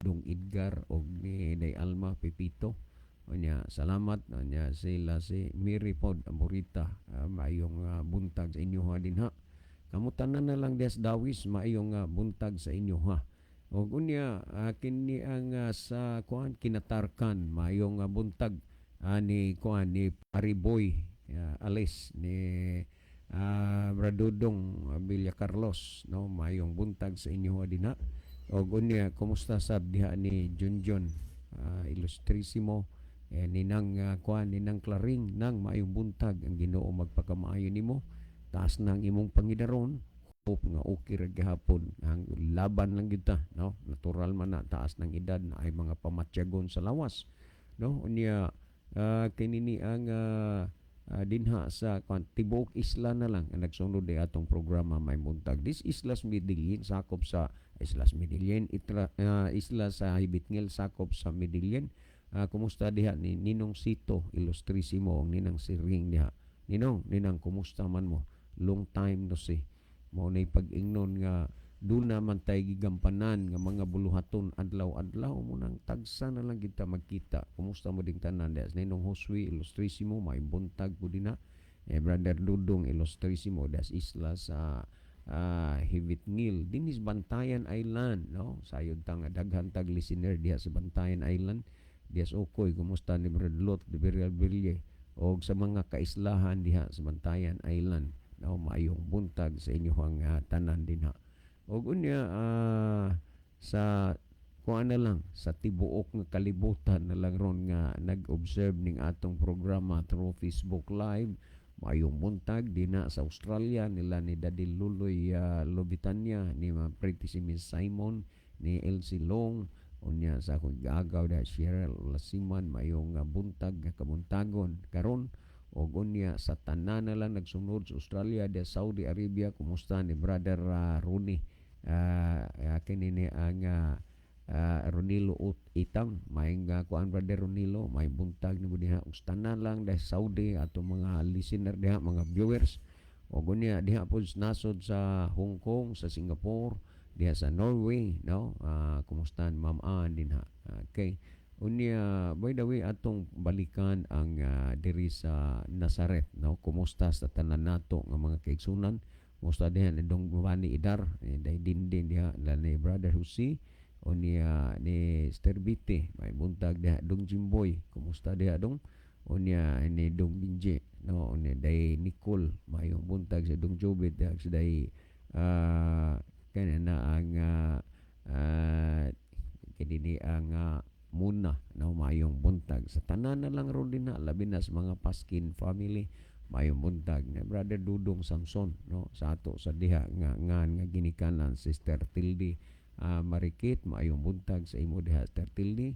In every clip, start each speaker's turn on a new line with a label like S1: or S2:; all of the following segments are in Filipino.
S1: Dong Edgar o ni Day Alma Pepito. Onya, salamat. Onya, sila si Mary Pod Amorita. Maayong buntag sa inyo ha din ha. Kamutan na lang des dawis, maayong buntag sa inyo ha. O unya, kini ang sa kuan kinatarkan, maayong buntag ni kuan ni Pariboy Alis ni Bradudong Villa Carlos, no, maayong buntag sa inyo ha din ha. O unya, kumusta sab diha ni Junjun Ilustrisimo, ninang kuan ninang Klaring nang maayong buntag ang Ginoo magpakamaayo nimo. Taas nang imong pangidaron, hope nga okay ra gihapon ang laban lang gyud ta, no, natural man na taas ng edad na ay mga pamatyagon sa lawas, no, unya kini ni ang dinha sa tibuok isla na lang ang nagsunod di atong programa may buntag. This Islas Medellin sakop sa Islas Medellin, isla sa Hibitngil sakop sa Medellin. Kumusta diha ni Ninong Sito Ilustrisimo ang ninang Siring diha. Ninang kumusta man mo? Long time no see. Mao nay pag-ingnon nga doon naman tayo gigampanan nga mga buluhaton adlaw-adlaw mo nang tagsa na lang kita magkita. Kumusta mo ding tanan des Ninong Josue Ilustrisimo may buntag po din na. Brother Dudong Ilustrisimo das isla sa Hibitngil dinis Bantayan Island, no, sayod tang daghan tag listener diha sa Bantayan Island. Dias Okoy, kumusta ni Brother Lot de Villarville o sa mga kaislahan diha sa Bantayan Island, no, maayong buntag sa inyong tanan din ha. O unya sa kuan na lang sa tibuok nga kalibutan na lang ron nga nag-observe ning atong programa through Facebook Live. Maayong buntag dina sa Australia nila ni Daddy Luloy Lobitanya, ni Pretty si Miss Simon, ni Elsie Long, unya sa akong gagaw da Cheryl Lasiman, mayong buntag kabuntagon karon. O unya sa tanan na lang nagsunod sa Australia de Saudi Arabia, kumusta ni Brother Rooney kini ni ang Ronilo Itang, may kuan Brother Ronilo, may buntag ni diha ustana lang da Saudi ato mga listener diha, mga viewers. O unya diha po nasod sa Hong Kong, sa Singapore, diha sa Norway, no, kumusta Ma'am Ann din ha. Okay, unya by the way atong balikan ang diri sa Nazaret, no, kumusta sa tanan nato nga mga kaigsunan. Kumusta diha ni Dong Giovanni Idar, day dindin diha ni Brother Jose, o ni Sterbite, may buntag diha Dong Jimboy, kumusta diha Dong, o ni Dong Binje, no, ni day Nicole, mayong buntag sa Dong Jobit diha sa day kanya na ang kini ang muna, no, mayong buntag sa tanan na lang ron din na labi na sa mga Paskin family, mayong buntag na Brother Dudong Samson, no, sa ato sa diha nga ginikanan Sister Tildy Marikit, mayong buntag sa imo diha Sister Tildy.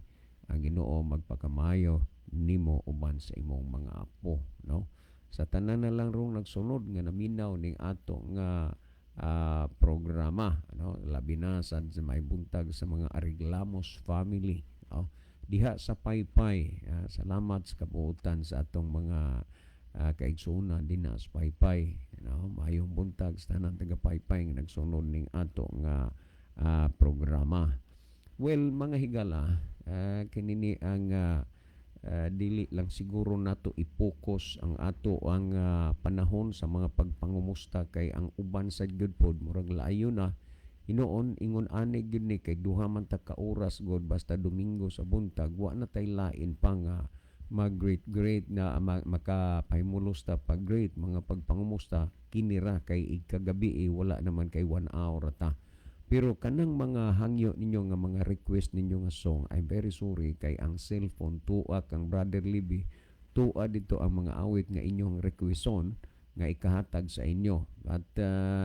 S1: Ang Ginoo magpakamayo nimo uban sa imong mga apo, no, sa tanan na lang rong nagsunod nga naminaw ning ato nga programa, no, labi na sa may buntag sa mga Ariglamos family, no, diha sa Paypay. Salamat sa kabuutan sa atong mga kaigsunan din na sa Paypay, no, mayong buntag sa tanang taga Paypay nga nagsunod ning ato nga programa. Well, mga higala, kinini ang dili lang siguro nato ipokus ang ato ang panahon sa mga pagpangumusta, kay ang uban sa gyud pod murag laayo na hinoon ingon ani gyud ni kay duha man ta ka oras god basta Domingo sa buntag, wa na tay lain pa nga mag-great na makapahimulos ta pag great mga pagpangumusta kinira kay kagabi wala naman kay 1 hour ta. Pero kanang mga hangyo ninyo nga mga request ninyo nga song, I'm very sorry kay ang cellphone tuwa kang Brother Libby, tuwa dito ang mga awit nga inyong requeston nga ikahatag sa inyo. But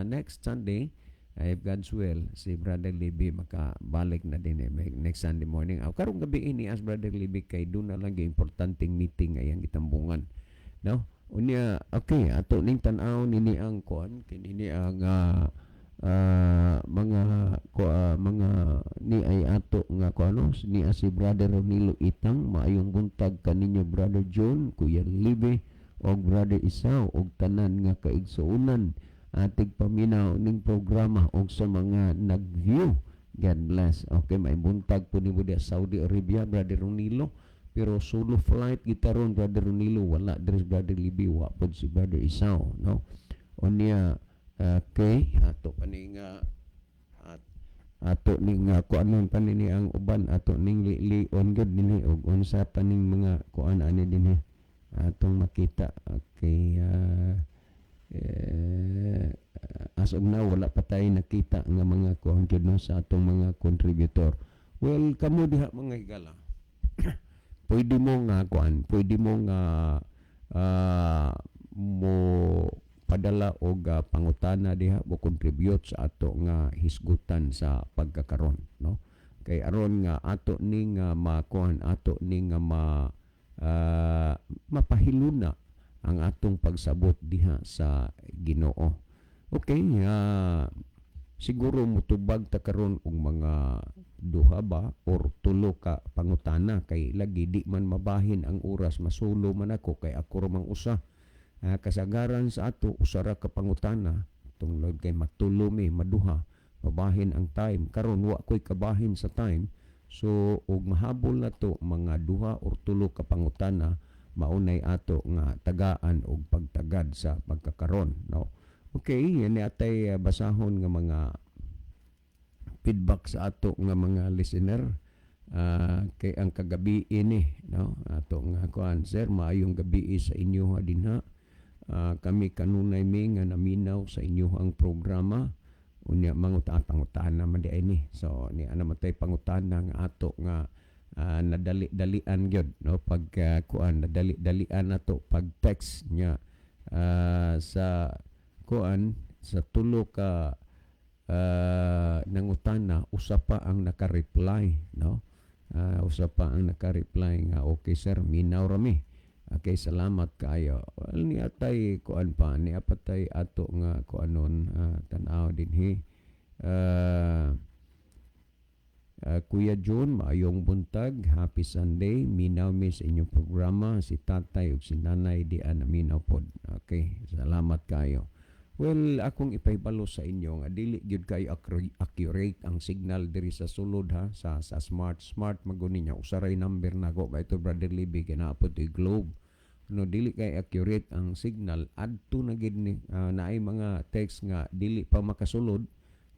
S1: next Sunday, if God's will, si Brother Libby makabalik na din next Sunday morning. Karong gabi ini as Brother Libby kay doon na lang yung importanteng meeting ayang itambungan. No? Unya, okay, ato ning tan-aw nini ang kon, kini ang mga ni ay ato nga kuano ni si Brother Ronilo Itang, maayong buntag kaninyo Brother John, Kuya Libby og Brother Isaw og tanan nga kaigsuonan atig paminaw ning programa og sa mga nag-view God bless. Okay, may buntag po ni mo di Saudi Arabia, Brother Ronilo. Pero solo flight kita ron, Brother Ronilo. Wala, there's Brother Libby. Wapod si Brother Isao, no? O niya, kay, ato pa ni nga, ato ning kuanon pa ni ang uban, ato ning lion gud dinhi, og unsa pa ning mga kuan ani dinhi. Atong makita. Okay, as of now wala pa tayo nakita nga mga kuan gyud no sa atong mga contributor. Well, kamo diha mga higala. Pwede mo nga kuan, pwede mo nga mo padala og pangutana diha mo contribute sa ato nga hisgutan sa pagkakaron, no? Kay aron nga ato ning makuan, ato ning mapahiluna ang atong pagsabot diha sa Ginoo. Okay, siguro mutubag ta karon og mga duha ba or tulo ka pangutana kay lagi di man mabahin ang oras, masulo man ako kay ako ramang usa. Kasagaran sa ato usara ka pangutana tungod kay matulo mi maduha mabahin ang time. Karon wa koy kabahin sa time, so og mahabol na to mga duha or tulo ka pangutana maunay ato nga tagaan og pagtagad sa pagkakaron, no? Okay, yan atay basahon nga mga feedback sa ato nga mga listener. Kay ang kagabi ini, no? Ato nga kuan, sir, maayong gabi sa inyo dinha. Kami kanunay mi nga naminaw sa inyo ang programa. Unya pangutana man di ini. So ni ana matay pangutana nga ato nga nadali-dalian gyud, no? Pag kuan nadali-dalian nato pag text nya sa kuan sa tulo ka nangutana usa pa ang naka-reply, no? Usa pa ang naka-reply nga okay sir, minaw rami. Okay, salamat kayo. Well, ni atay kuan pa, ni apatay ato nga kuanon tan-aw dinhi. Kuya John, maayong buntag, happy Sunday. Minaw mi sa inyong programa, si tatay ug si nanay di minaw pod. Okay, salamat kayo. Well, akong ipahibalo sa inyo nga dili gyud kay accurate ang signal diri sa sulod ha, sa smart maguni niya usaray number nako kay to Brother Libby kinaapod ti Globe. No, dili kay accurate ang signal adto na gid ni naay mga text nga dili pa makasulod,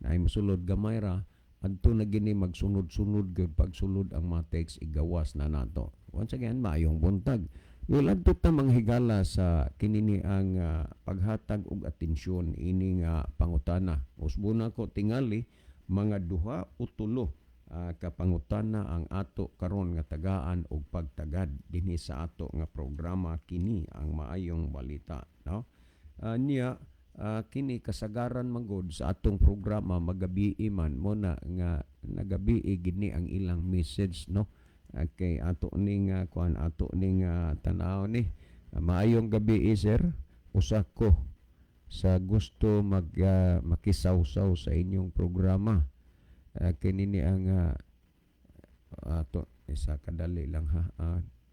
S1: naay mosulod gamay ra, adto na gid ni magsunod-sunod gyud pagsulod ang mga text igawas na nato. Once again, maayong buntag. Well, adto ta manghigala sa kinini ang paghatag og atensyon ini nga pangutana. Usbuna ko tingali mga duha o tulo ka pangutana ang ato karon nga tagaan og pagtagad dinhi sa ato nga programa kini ang maayong balita, no? Niya kini kasagaran manggod sa atong programa magabi man mo na nga nagabi gid ni ang ilang message, no? Okay, ato ning kuan ato ning tanaw ni maayong gabi sir, usa ko sa gusto makisawsaw sa inyong programa. Kini ni ang ato isa kadali lang ha,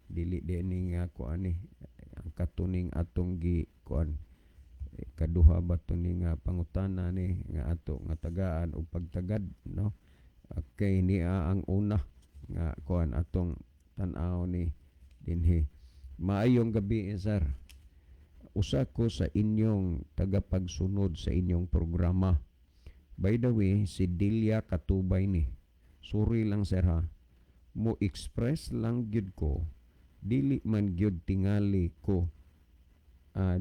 S1: dili din nga kuan ni ang katuning atong gi kuan kaduha ba to ni nga pangutana ni nga ato nga tagaan og pagtagad, no? Okay, ni ang una nga kuan atong tan-aw ni dinhi. Maayong gabi sir, usa ko sa inyong tagapagsunod sa inyong programa. By the way, si Delia Katubay ni. Sorry lang sir ha, mo express lang gyud ko, dili man gyud tingali ko,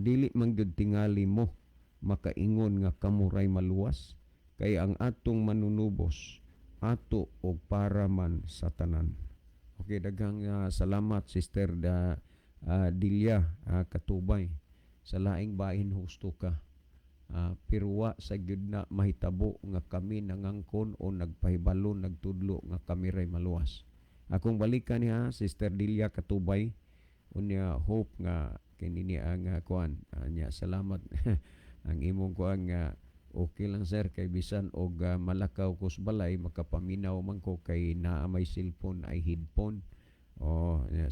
S1: dili man gyud tingali mo makaingon nga kamuray maluwas, kay ang atong manunubos ato og para man sa tanan. Okay, daghang salamat Sister Delia Katubay. Sa laing bahin husto ka. Pero wa sa gyud na mahitabo nga kami nangangkon o nagpahibalo nagtudlo nga kami ray maluwas. Akong balikan niya Sister Delia Katubay, unya hope nga kini ni ang kuan nya salamat ang imong kuan nga okay lang sir, kay bisan og malakaw ko sa balay makapaminaw man ko kay naa may cellphone ay headphone.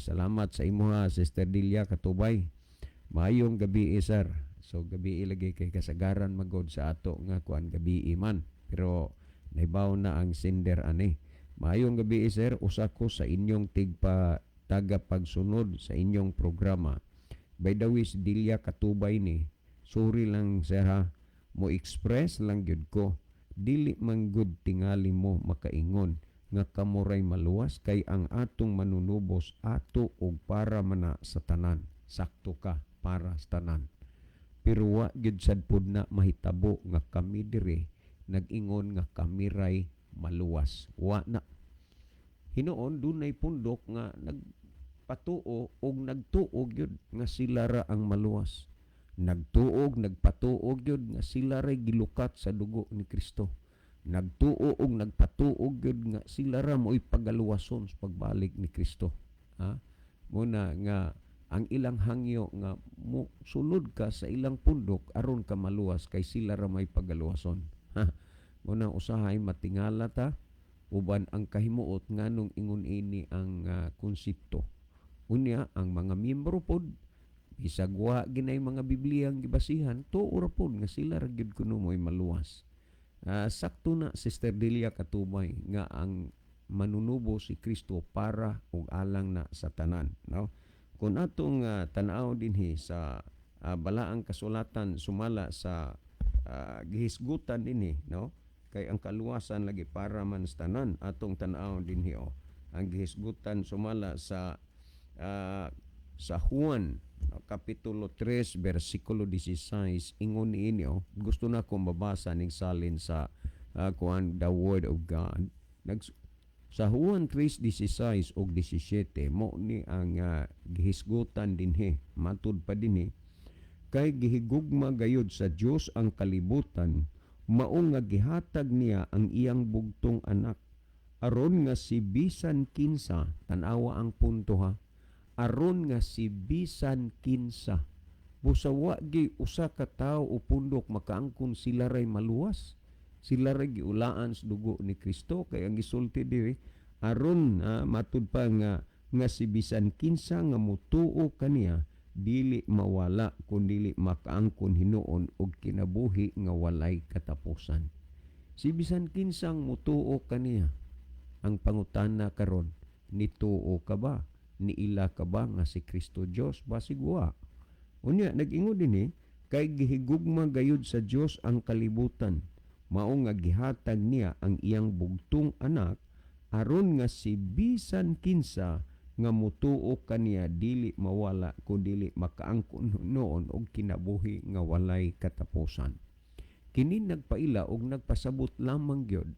S1: Salamat sa imo ha Sister Delia Katubay. Maayong gabi sir. So gabi ilagay kay kasagaran magod sa ato nga kuan gabi man. Pero Naibaw na ang sender ani. Maayong gabi sir, usa ko sa inyong taga pagsunod sa inyong programa. By the way, si Delia Katubay ni. Sorry lang sir ha. Mo express lang gyud ko. Dili man gud tingali mo makaingon nga kamuray maluwas kay ang atong manunubos ato og para mana sa tanan. Sakto ka para sa tanan. Pero wa gyud sad pud na mahitabo nga kami dire nag-ingon nga kamiray maluwas. Wa na. Hinoon dunay pundok nga nagpatuo og nagtuog yun nga sila ra ang maluwas. Nagtuog, nagpatuog yun nga sila ra gilukat sa dugo ni Kristo. Nagtuo og nagpatuog yun nga sila ra mo'y pagaluwason sa pagbalik ni Kristo. Ha? Muna nga ang ilang hangyo nga mo sulod ka sa ilang pundok aron ka maluwas kay sila ra may pagaluwason. Muna usahay matingala ta uban ang kahimuot nganong ingon ini ang konsepto. Unya ang mga miyembro pod bisag wa ginay mga Bibliyang gibasihan tuo ra pod nga sila ra gyud kuno mo'y maluwas. Sakto na Sister Delia Katubay nga ang manunubo si Kristo para ug alang na sa tanan, no? Kung atong tan-aw dinhi sa balaang kasulatan sumala sa gihisgutan dinhi, no? Kay ang kaluwasan lagi para man sa tanan atong tan-aw dinhi ang gihisgutan sumala sa Juan kapitulo 3 bersikulo 16 ingon niini gusto na kong mabasa ning salin sa the Word of God. Sa Juan 3:16 ug 17 mo ni ang gihisgutan dinhi matud pa dinhi kay gihigugma gayud sa Dios ang kalibutan mao nga gihatag niya ang iyang bugtong anak aron nga si bisan kinsa tan-awa ang punto ha aron nga si bisan kinsa busawa gi usa ka tawo o pundok makaangkon sila ray maluwas. Sila ray giulaan sa dugo ni Kristo kay ang gisulti diri aron matud pa nga si bisan kinsa nga mutuo kaniya dili mawala kundi makaangkon hinuon og kinabuhi nga walay katapusan. Si bisan kinsang mutuo kaniya ang pangutana karon nituo ka ba? Niila ka ba nga si Kristo Dios basig wa? Unya nag-ingon dinhi kay gihigugma gayud sa Dios ang kalibutan mao nga gihatag niya ang iyang bugtong anak aron nga si bisan kinsa nga mutuo kaniya dili mawala kundi makaangkon noon og kinabuhi nga walay katapusan. Kini nagpaila og nagpasabot lamang gyud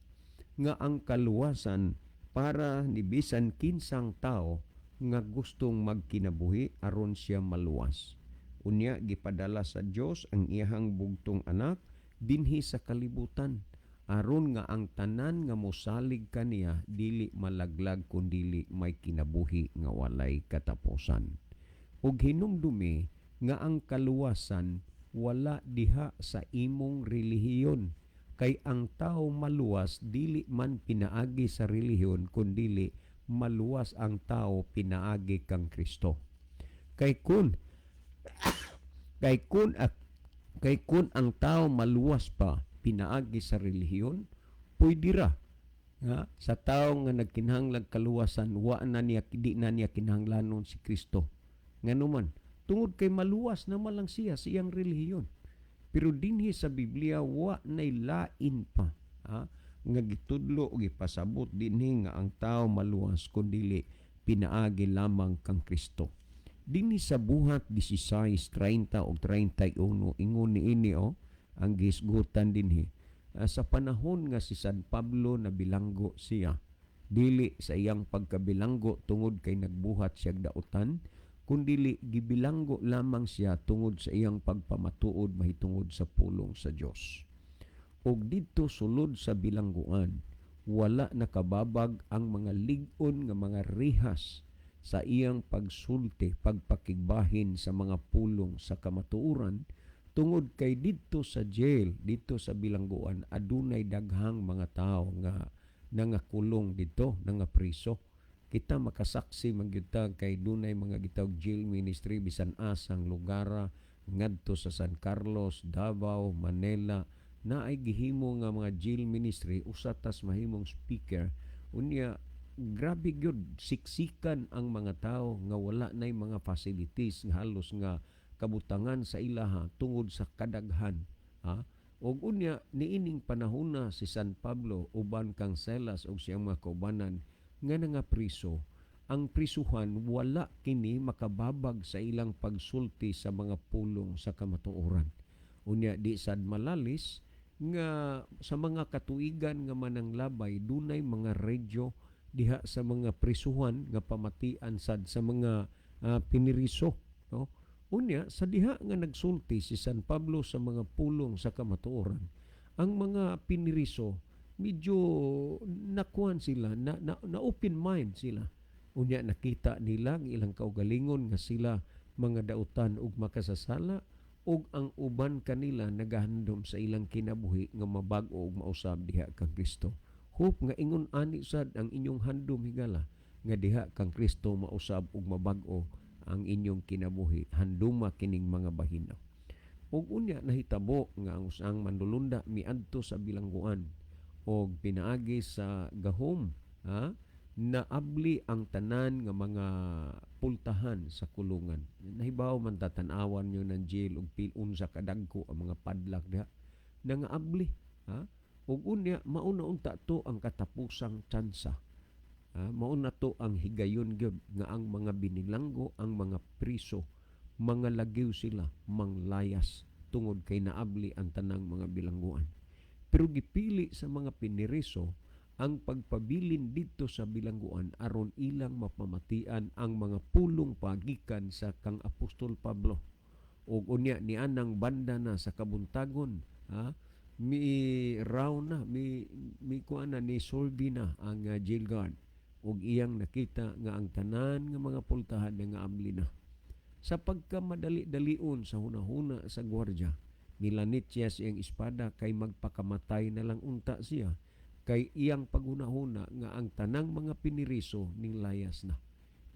S1: nga ang kaluwasan para ni bisan kinsang tao nga gustong magkinabuhi aron siya maluwas. Unya gipadala sa Dios ang iyang bugtong anak dinhi sa kalibutan aron nga ang tanan nga mosalig kaniya dili malaglag kundi may kinabuhi nga walay katapusan. Ug hinumdumi nga ang kaluwasan wala diha sa imong relihiyon kay ang tao maluwas dili man pinaagi sa relihiyon kundi maluwas ang tao pinaagi kang Kristo. Kay kun ang tao maluwas pa pinaagi sa relihiyon, pwede ra sa tao nga nagkinahanglan kaluwasan di na niya kinahanglanon si Kristo. Nganuman tungod kay maluwas naman lang siya sa iyang relihiyon. Pero dinhi sa Biblia wa nay lain pa nga gitudlo o gipasabot dinhi nga ang tao maluwas kundi pinaagi lamang kang Kristo. Dinhi sa buhat 16:30 o 31 ingon niini ang gisgutan dinhi sa panahon nga si San Pablo na bilanggo siya dili sa iyang pagkabilanggo tungod kay nagbuhat siya dautan kundi gibilanggo lamang siya tungod sa iyang pagpamatuod mahitungod sa pulong sa Dios. Og didto sulod sa bilangguan wala nakababag ang mga lig-on nga mga rihas sa iyang pagsulti pagpakigbahin sa mga pulong sa kamatuoran tungod kay didto sa jail dito sa bilangguan adunay daghang mga tao nga nangakulong dito nangapriso. Kita makasaksi magyud kay dunay mga gitawag jail ministry bisan asang lugar ngadto sa San Carlos, Davao, Manila na ay gihimo nga mga jail ministry usa tas mahimong speaker unya grabe gyud siksikan ang mga tao nga wala nay mga facilities nga halos nga kabutangan sa ilaha tungod sa kadaghan ha og unya niining panahona si San Pablo uban kang Silas og siyang mga kaubanan nga nga priso ang prisuhan wala kini makababag sa ilang pagsulti sa mga pulong sa kamatuoran unya di sad malalis nga sa mga katuigan nga mananglabay dunay mga radyo diha sa mga prisuhan nga pamatian sad sa mga piniriso no unya sa diha nga nagsulti si San Pablo sa mga pulong sa kamatuoran ang mga piniriso medyo nakuan sila na open mind sila unya nakita nila ang ilang kaugalingon nga sila mga dautan ug makasasala ug ang uban kanila nagahandom sa ilang kinabuhi nga mabag-o ug mausab diha kang Kristo. Hope nga ingon ani sad ang inyong handom higala nga diha kang Kristo mausab ug mabag-o ang inyong kinabuhi. Handuma kining mga bahina. Ug unya nahitabo nga ang usang manlulunda miadto sa bilangguan og pinaagi sa gahom naabli ang tanan nga mga pultahan sa kulungan. Nahibaw man tatanawan nyo ng jail ug unsa kadagko ang mga padlak diha. Nangaabli. Ug unya mauna unta to ang katapusang tsansa. Mauna to ang higayon gyud nga ang mga binilanggo, ang mga priso, mga lagiw sila, manglayas tungod kay naabli ang tanang mga bilangguan. Pero gipili sa mga piniriso ang pagpabilin dito sa bilangguan aron ilang mapamatian ang mga pulong pagikan sa kang Apostol Pablo. Ug unya ni anang banda na sa kabuntagon, mi raw na mi kuana ni solve na ang jail guard ug iyang nakita nga ang tanan nga mga pultahan nga abli na. Sa pagkamadali-dalion sa hunahuna sa gwardiya, nilanit siya siyang espada kay magpakamatay na lang unta siya kay iyang paghunahuna nga ang tanang mga piniriso ning layas na.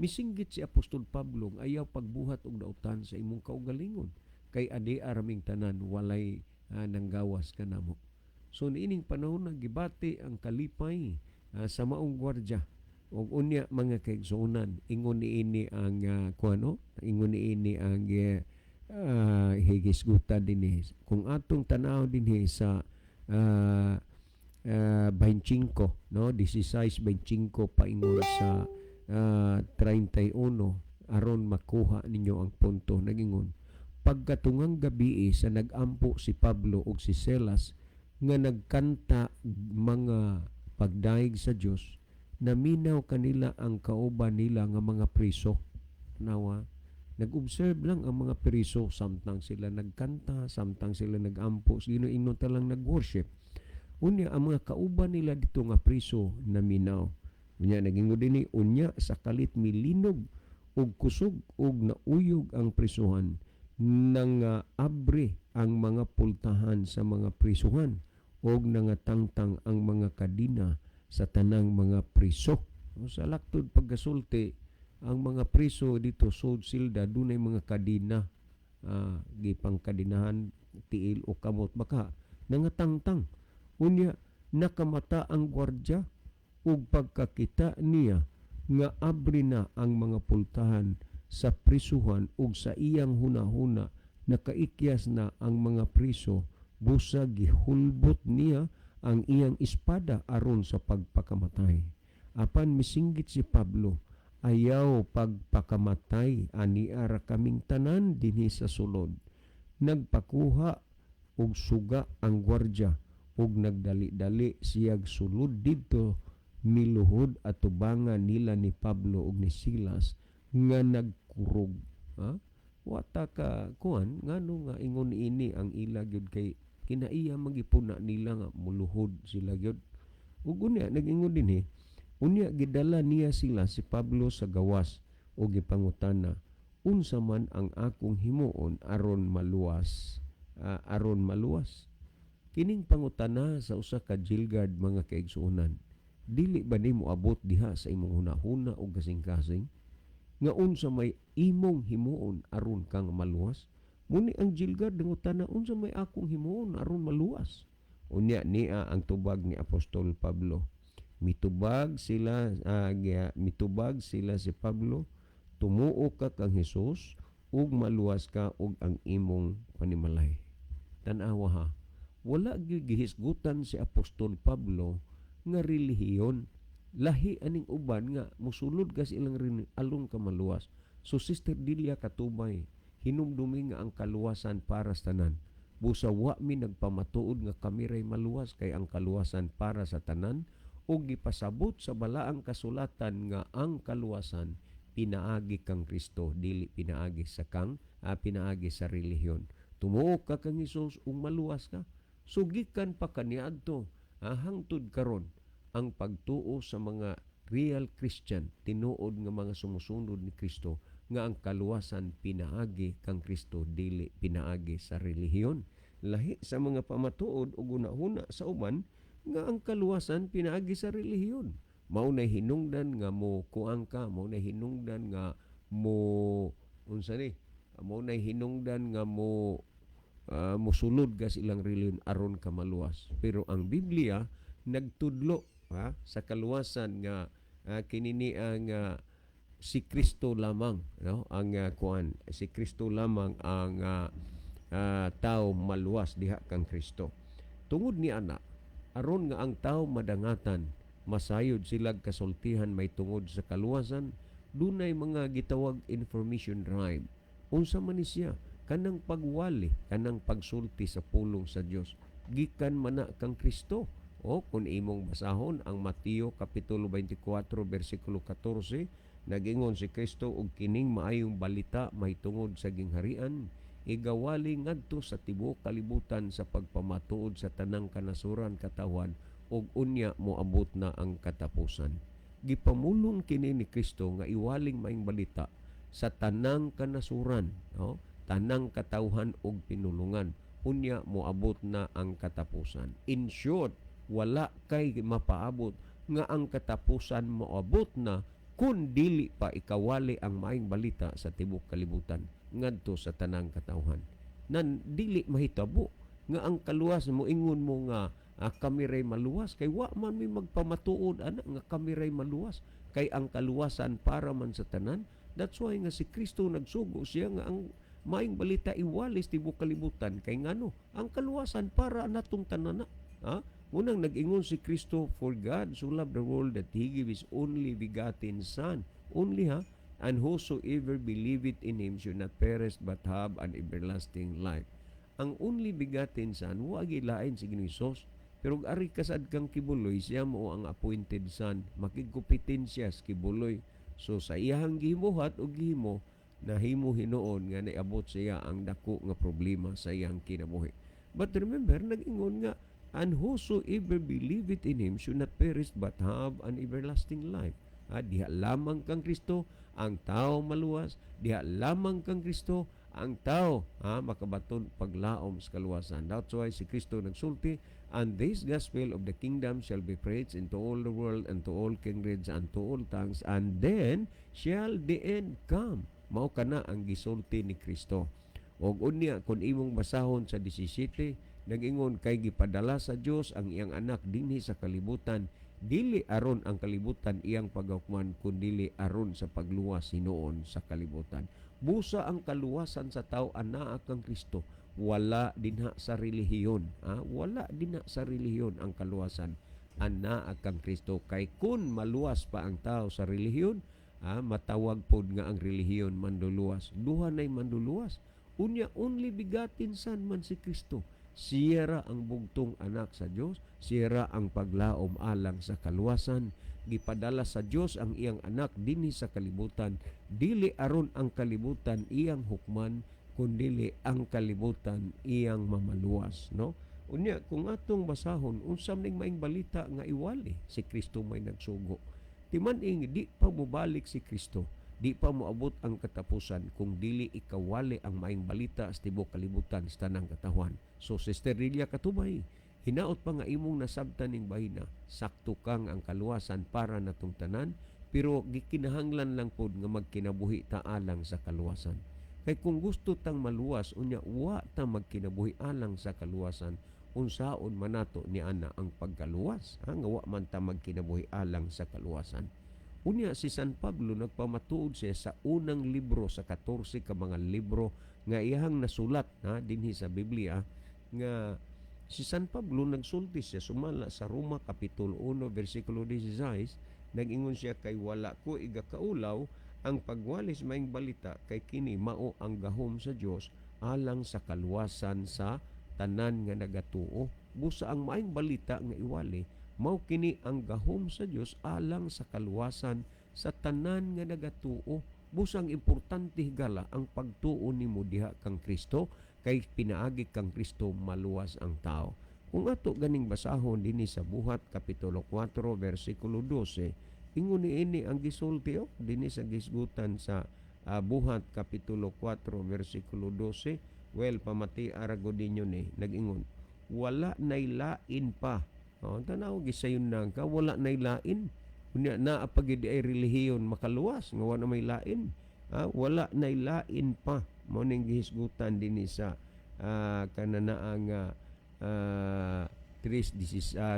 S1: Misinggit si Apostol Pablo ayaw pagbuhat og dautan sa imong kaugalingon kay adi araming tanan walay nanggawas kanamo. So niining panahon na gibati ang kalipay sa maong gwardiya og unya mga kaigsuonan ingon niini ang ingon niini ang higisgutan dinhi kung atong tanaw dinhi sa 25 no 16-25 paingon sa 31 aron makuha ninyo ang punto nagingon pagkatungang gabi sa nagampo si Pablo ug si Silas nga nagkanta mga pagdaig sa Dios naminaw kanila ang kauban nila nga mga priso nawa nag-observe lang ang mga priso samtang sila nagkanta samtang sila nagampo sino inon talang nag-worship unya ang mga kauban nila dito nga priso naminaw unya nagingon dinhi unya sa kalit milinog ug kusog ug nauyog ang prisuhan nang abre ang mga pultahan sa mga prisuhan ug nangatangtang ang mga kadina sa tanang mga priso. Sa laktod pagkasulti ang mga priso dito sud silda dunay mga kadina gipang kadinahan tiil o kamot baka nangatangtang unya nakamata ang gwardiya ug pagkakita niya nga abri na ang mga pultahan sa prisuhan ug sa iyang hunahuna nakaikyas na ang mga priso busa gihulbot niya ang iyang espada aron sa pagpakamatay. Apan misinggit si Pablo ayaw pagpakamatay ani ara kaming tanan dinhi sa sulod. Nagpakuha og suga ang gwardiya ug nagdali-dali siyag sulod didto miluhod at tubangan nila ni Pablo ug ni Silas nga nagkurog. Wata ka kuan ngano nga ingon ini ang ila gyud kay kinaiya magipuna nila nga muluhod sila gyud. Ug unya nag-ingon dinhi unya gidala niya sila si Pablo sa gawas ug gipangutana unsa man ang akong himuon aron maluwas. Kining pangutana sa usa ka jail guard mga kaigsuonan. Dili ba nimo abot diha sa imong hunahuna o kasing-kasing nga unsa may imong himuon aron kang maluwas? Muni ang jail guard nangutana unsa may akong himuon aron maluwas? Unya niya ang tubag ni Apostol Pablo. Mitubag sila si Pablo, tumuo ka kang Hesus ug maluwas ka og ang imong panimalay. Tan-awa ha, wala gyud gihisgutan si Apostol Pablo nga relihiyon. Lahi aning uban nga musulod ka sa ilang alon ka maluwas. So Sister Delia Katubay, hinumdumi nga ang kaluwasan para sa tanan. Busa wa mi nagpamatuod nga kami ray maluwas kay ang kaluwasan para sa tanan, o gipasabot sa balaang kasulatan nga ang kaluwasan pinaagi kang Kristo, dili pinaagi sa relihiyon. Tumuo ka kang Hesus ug maluwas ka. Sugikan pa kaniadto hangtod karon ang pagtuo sa mga real Christian, tinuod nga mga sumusunod ni Kristo, nga ang kaluwasan pinaagi kang Kristo, dili pinaagi sa relihiyon. Lahi sa mga pamatuod ug una-una sa uban nga ang kaluwasan pinaagi sa relihiyon. Mao nay hinungdan nga mo kuang ka, mao nay hinungdan nga mo unsa ni? Mao nay hinungdan nga mosulod ka sa ilang relihiyon aron ka maluwas. Pero ang Biblia nagtudlo sa kaluwasan nga kinini ang si Kristo lamang, no? Ang si Kristo lamang ang tao maluwas diha kang Kristo. Tungod ni ana, aron nga ang tao madangatan, masayod silag kasultihan may tungod sa kaluwasan, dunay mga gitawag information drive. Unsa man ni siya? Kanang pagwali, kanang pagsulti sa pulong sa Dios gikan mana kang Kristo. O kung imong basahon ang Mateo Kapitulo 24 versikulo 14, nag-ingon si Kristo og kining maayong balita may tungod sa gingharian, igawali ngadto sa tibuok kalibutan sa pagpamatuod sa tanang kanasuran katawan, og unya moabot na ang katapusan. Gipamulong kini ni Kristo nga iwaling maayong balita sa tanang kanasuran, no? Tanang katawhan og pinulungan, unya moabot na ang katapusan. In short, wala kay mapaabot nga ang katapusan moabot na kun dili pa ikawali ang maayong balita sa tibuok kalibutan ngadto sa tanang katawhan. Nan dili mahitabo nga ang kaluwas mo ingon mo nga kami ray maluwas, kay wa man mi magpamatuod ana nga kami ray maluwas, kay ang kaluwasan para man sa tanan. That's why nga si Kristo nagsugo siya nga ang maayong balita iwalis tibuok kalibutan, kay ngano ang kaluwasan para natong tanan. Unang nag-ingon si Kristo, for God so loved the world that He gave His only begotten Son. Only and whosoever believeth in Him should not perish but have an everlasting life. Ang only begotten Son, wa gilain si Ginoong, pero ari kasad kang kibuloy, siya mo ang appointed Son, makigupitin siya sa kibuloy. So sa iyang gihimuhat o gihimo, nahimo hinuon nga naabot siya ang dako nga problema sa iyang kinabuhi. But remember, nag-ingon nga, and whosoever believeth in Him should not perish but have an everlasting life. Diha lamang kang Kristo ang tao maluwas, diha lamang kang Kristo ang tao makabaton paglaom sa kaluwasan. That's why si Kristo nagsulti, and this gospel of the kingdom shall be preached into all the world and to all kindreds and to all tongues, and then shall the end come. Mao kana ang gisulti ni Kristo. Og unya kun imong basahon sa 17, nag-ingon kay gipadala sa Dios ang iyang anak dinhi sa kalibutan, dili aron ang kalibutan iyang pagahukman, kundi aron sa pagluwas hinuon sa kalibutan. Busa ang kaluwasan sa tao anaa kang Kristo, wala dinha sa relihiyon. Wala dinha sa relihiyon ang kaluwasan, anaa kang Kristo. Kay kun maluwas pa ang tao sa relihiyon, matawag pod nga ang relihiyon manduluwas. Duha nay manduluwas. Unya only begotten Son man si Kristo. Siya ra ang bugtong anak sa Dios, siya ra ang paglaom alang sa kaluwasan. Gipadala sa Dios ang iyang anak dinhi sa kalibutan, dili aron ang kalibutan iyang hukman, kundi ang kalibutan iyang mamaluwas, no? Unya kung atong basahon unsam ning maing balita nga iwali si Kristo may nagsugo. Timan-ing di pa mobalik si Kristo, di pa moabot ang katapusan kung dili ikawali ang maing balita sa tibuok kalibutan sa tanang katawhan. So Sister Delia Katubay, hinaot pa nga imong nasabtan ning bahina, sakto kang ang kaluwasan para natong tanan, pero gikinahanglan lang pod nga magkinabuhi ta alang sa kaluwasan. Kay kung gusto tang maluwas, unya wa ta magkinabuhi alang sa kaluwasan, unsaon manato ni ana ang pagkaluwas, nga wa man ta magkinabuhi alang sa kaluwasan. Unya si San Pablo nagpamatuod siya sa unang libro sa 14 ka mga libro nga iyang nasulat dinhi sa Biblia, nga si San Pablo nagsulti siya sumala sa Roma kapitulo 1 bersikulo 16. Nag-ingon siya, kay wala ko igakaulaw ang pagwalis maing balita, kay kini mao ang gahom sa Dios alang sa kaluwasan sa tanan nga nagatuo. Busa ang maing balita nga iwali, mao kini ang gahom sa Dios alang sa kaluwasan sa tanan nga nagatuo. Busang importante higala ang pagtuo nimo diha kang Kristo, kay pinaagi kang Kristo maluwas ang tao. Kung ato ganing basahon dinhi sa Buhat kapitulo 4 bersikulo 12, ingon niini ang gisulti dinhi sa gisgutan sa Buhat kapitulo 4 bersikulo 12. Well, pamati arago ninyo ni nag-ingon, wala nay lain pa. Tanaw gisayon nang ka, wala nay lain. Unya na pagid ay relihiyon makaluwas nga wala may lain. Wala nay lain pa. Mao ning gihisgutan dinhi sa kananaang 3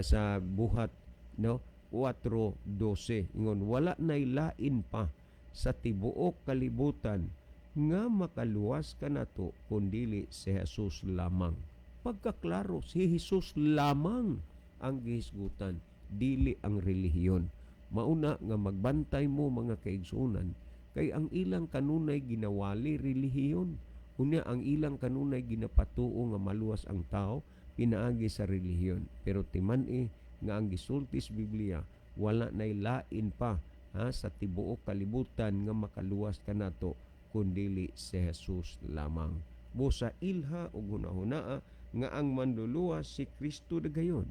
S1: sa Buhat 4:12. Ingon, wala nay lain pa sa tibuok kalibutan nga makaluwas ka nato kundili si Jesus lamang. Pagkaklaro, si Jesus lamang ang gihisgutan, dili ang relihiyon. Mauna nga magbantay mo mga kaigsunan, kay ang ilang kanunay ginawali relihiyon. Unya ang ilang kanunay ginapatuo nga maluwas ang tao, pinaagi sa relihiyon. Pero timan nga ang gisultis Biblia, wala nay lain pa sa tibuok kalibutan nga makaluwas ka nato kundili si Jesus lamang. Busa ilha o hunahunaa nga ang manluluwas si Kristo dagayon.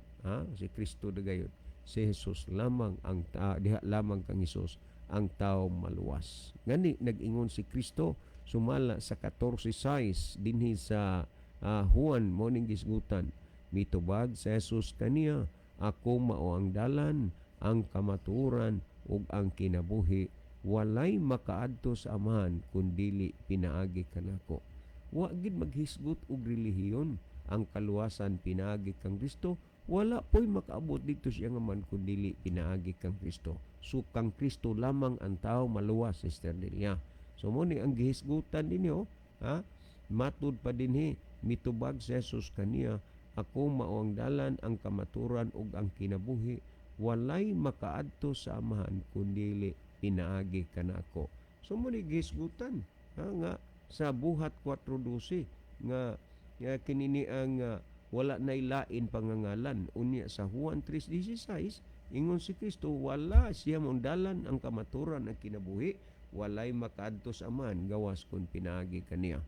S1: Si Kristo dagayon. Si Jesus lamang ang diha lamang kang Hesus ang tao maluwas. Ngani nag-ingon si Kristo sumala sa 14:6 dinhi sa Juan mo ning gisgutan, mitubag si Jesus kaniya, ako mao ang dalan, ang kamatuoran ug ang kinabuhi. Walay makaadto sa Amahan kundili pinaagi kanako. Wa gid maghisgot og relihiyon. Ang kaluwasan pinaagi kang Kristo. Wala po'y makaabot dito siya nga man kundili pinaagi kang Kristo. So kang Kristo lamang ang tao maluwas, Sister Delia. So mo ni ang gihisgutan dinyo, matud pa dinhi, mitubag si Jesus kaniya, ako mao ang dalan, ang kamaturan ug ang kinabuhi. Walay makaadto sa Amahan kundili pinaagi kanako. So mo ni gihisgutan nga sa Buhat 4:12 nga kinini ang wala nay lain pangangalan. Unya sa Juan 3:16 ingon si Kristo, wala siya mong dalan, ang kamaturan, ang kinabuhi. Walay makaadto sa Amahan gawas kun pinaagi kaniya.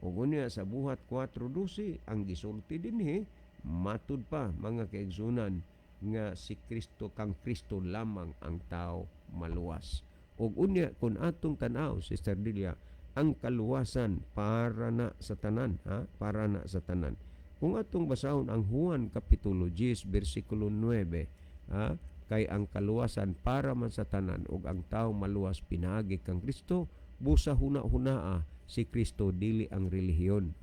S1: Ug unya sa Buhat 4:12 ang gisulti dinhi, matud pa mga kaigsunan, nga si Kristo kang Kristo lamang ang tao maluwas. Ug unya kun atong tan-aw, Sister Delia, ang kaluwasan para na sa tanan, para na sa tanan. Kung atong basahon ang Juan kapitulo 10 bersikulo 9, kay ang kaluwasan para man sa tanan ug ang tao maluwas pinaagi kang Kristo, busa huna-hunaa si Kristo dili ang relihiyon,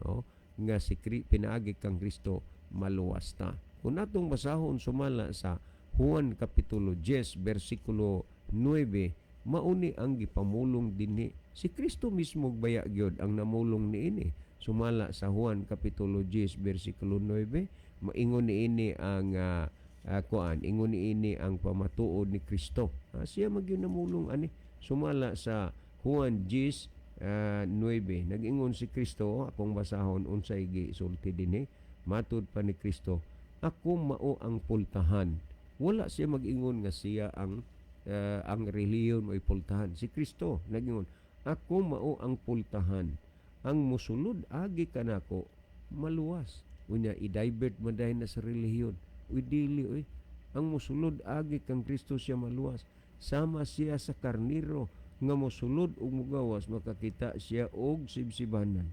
S1: nga si pinaagi kang Kristo maluwas ta. Kung atong basahon sumala sa Juan kapitulo 10 bersikulo 9, mauni ang gipamulong dinhi. Si Kristo mismo baya gyud ang namulong niini. Sumala sa Juan kapitulo 10 bersikulo 9, maingon niini ang ingon niini ang pamatuod ni Kristo. Siya magyud namulong ani. Sumala sa Juan 10:9, nag-ingon si Kristo, akong basahon unsay gisulti dinhi. Matud pa ni Kristo, ako mao ang pultahan. Wala siya mag-ingon nga siya ang relihiyon o pultahan. Si Kristo nag-ingon, ako mao ang pultahan. Ang musulod agi kanako maluwas. Unya i-divert man dahil na sa relihiyon. Uy dili ang musulod agi kang Kristo siya maluwas. Sama siya sa karniro nga mosulod ug mugawas, makakita siya og sibsibanan.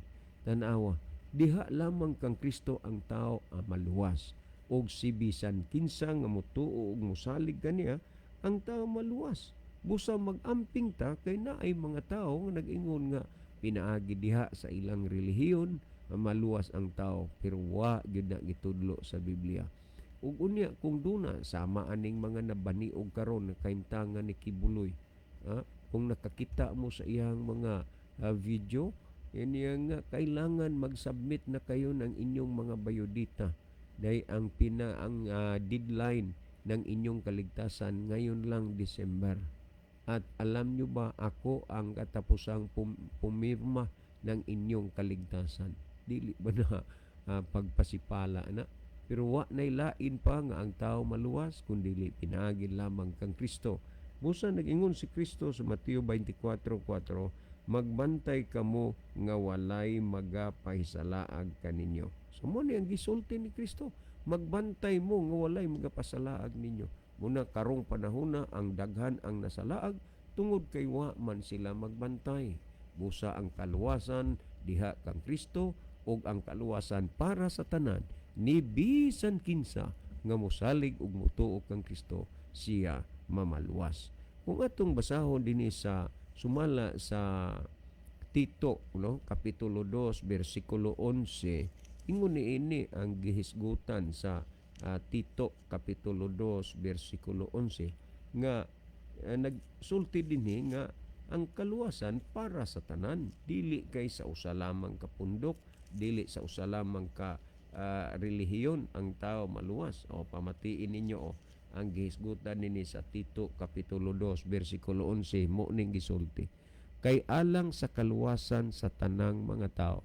S1: Tan-awa, diha lamang kang Kristo ang tao maluwas. Og si bisan kinsa nga motuo ug mosalig kaniya, ang tao maluwas. Busa mag-amping ta kay naay mga tao nga nag-ingon nga pinaagi diha sa ilang relihiyon, maluwas ang tao, pero wa gyud na gitudlo sa Biblia. Ug unya kung duna sama aning mga nabaniog karon na kaimtangan ni Kibuloy, kung nakakita mo sa iyang mga video, ini nga kailangan mag-submit na kayo ng inyong mga biodata. Dahil ang deadline ng inyong kaligtasan ngayon lang December. At alam nyo ba, ako ang katapusang pumirma ng inyong kaligtasan. Dili ba na pagpasipala na? Pero wa nay lain pa nga ang tao maluwas, kundi pinagin lamang kang Kristo. Busa nag-ingon si Kristo sa Mateo 24:4, magbantay kamo nga walay magapahisalaag kaninyo. So mo ni ang gisulti ni Kristo, magbantay mo nga walay magapasalaag ninyo. Muna karong panahon na ang daghan ang nasalaag tungod kay wa man sila magbantay. Busa ang kaluwasan diha kang Kristo ug ang kaluwasan para sa tanan ni bisan kinsa nga mosalig ug motuo kang Kristo siya mamaluwas. Kung atong basahon dinhi sa sumala sa Tito, no, kapitulo 2 bersikulo 11, ingon niini ang gihisgutan sa Tito kapitulo 2 bersikulo 11 nga nagsulti dinhi nga ang kaluwasan para sa tanan, dili kay sa usa lamang ka pundok, dili sa usa lamang ka relihiyon ang tao maluwas. O pamatiin ninyo ang gihisgutan nini sa Tito kapitulo 2 bersikulo 11 mo ning gisulti. Kay alang sa kaluwasan sa tanang mga tao.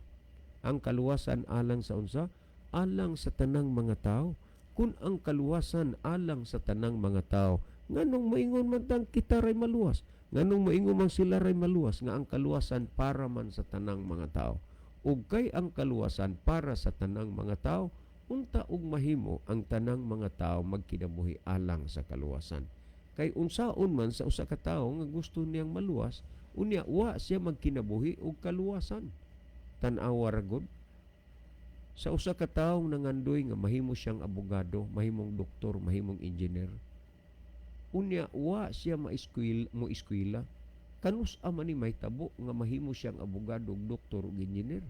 S1: Ang kaluwasan alang sa unsa? Alang sa tanang mga tao. Kung ang kaluwasan alang sa tanang mga tao, nganong maingon man tang kita ray maluwas? Nganong maingon man sila ray maluwas nga ang kaluwasan para man sa tanang mga tao? Ug kay ang kaluwasan para sa tanang mga tao, unta ug mahimo ang tanang mga tao magkinabuhi alang sa kaluwasan. Kay unsaon man sa usa ka tawo nga gusto niyang maluwas, unya wa siya magkinabuhi og kaluwasan. Tan-awa ra gud sa usa ka tawo nangandoy nga mahimo siyang abogado, mahimong doktor, mahimong engineer. Unya wa siya mo eskwela. Kanus man ni mahitabo nga mahimo siyang abogado, doktor ug engineer?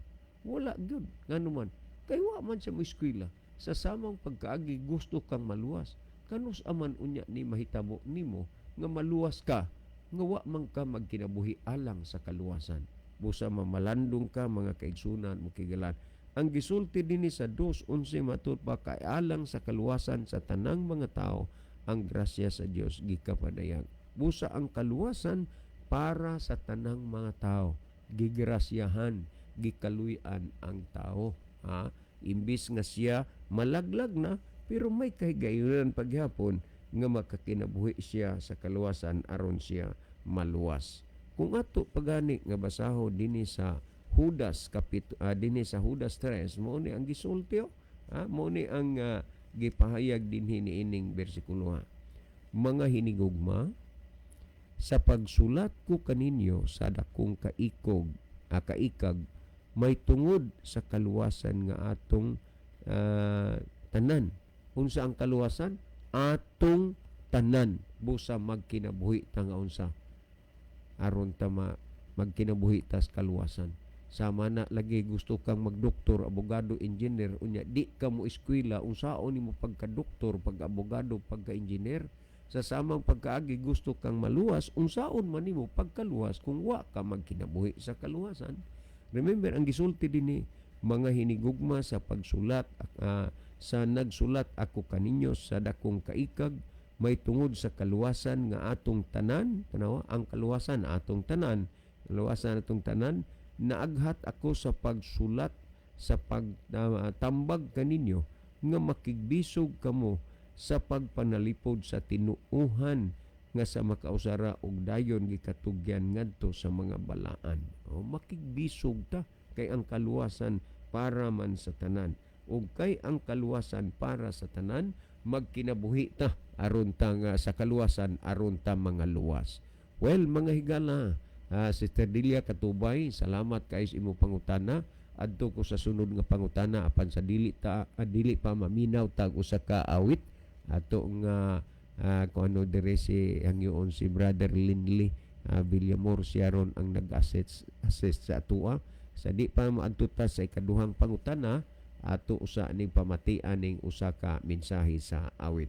S1: Wala gyud. Ngano man? Kay wa man siya mo eskwela. Sa samang pagkaagi gusto kang maluwas. Kanus man unya ni mahitabo nimo nga maluwas ka, nga wa man ka magkinabuhi alang sa kaluwasan. Busa mamalandong ka mga kaigsunan mo kigalan. Ang gisulti dinhi sa 2:11 matud pa kay alang sa kaluwasan sa tanang mga tao ang grasya sa Dios gikapadayag. Busa ang kaluwasan para sa tanang mga tao, gigrasyahan, gikaluy-an ang tao. Imbis nga siya malaglag na, pero may kahigayunan paghapon nga makakinabuhi siya sa kaluwasan aron siya maluwas. Kung ato pagani nga basaho dinhi sa Judas dinhi sa Judas 3, mo ni ang gisulti mo ni ang gipahayag dinhi niining bersikulo. Mga hinigugma, sa pagsulat ko kaninyo sa dakong kaikag, may tungod sa kaluwasan nga atong tanan. Unsa ang kaluwasan? Atong tanan. Busa magkinabuhi ta nga unsa. Aron ta magkinabuhi tas kaluwasan. Sama na lagi gusto kang magdoktor, abogado, engineer, unya di ka mo eskwela, unsaon nimo pagka-doktor, pagka-abogado, pagka-engineer? Sa samang pagkaagi gusto kang maluwas, unsaon man nimo pagkaluwas kung wa ka magkinabuhi sa kaluwasan. Remember ang gisulti dinhi, mga hinigugma sa pagsulat sa nagsulat ako kaninyo sa dakong kaikag, may tungod sa kaluwasan nga atong tanan. Tanawa, ang kaluwasan atong tanan, kaluwasan atong tanan, naaghat ako sa pagsulat sa pagtambag kaninyo nga makigbisog kamo sa pagpanalipod sa tinuuhan nga sa makausara og dayon gikatugyan ngadto sa mga balaan. Makigbisog ta kay ang kaluwasan para man sa tanan. Ug kay ang kaluwasan para sa tanan, magkinabuhi ta aron ta nga sa kaluwasan aron ta mga luwas. Well, mga higala, Sister Delia Katubay, salamat kay sa imo pangutana. Adto ko sa sunod nga pangutana apan sa dili pa maminaw tag usa ka awit ato nga kung ano dire si hangyoon si Brother Lindley Villamor siya ron ang nag-assist sa atua. Sa di pa maadtuta sa ikaduhang pangutana, ato usa ning pamatian ning usa ka mensahe sa awit.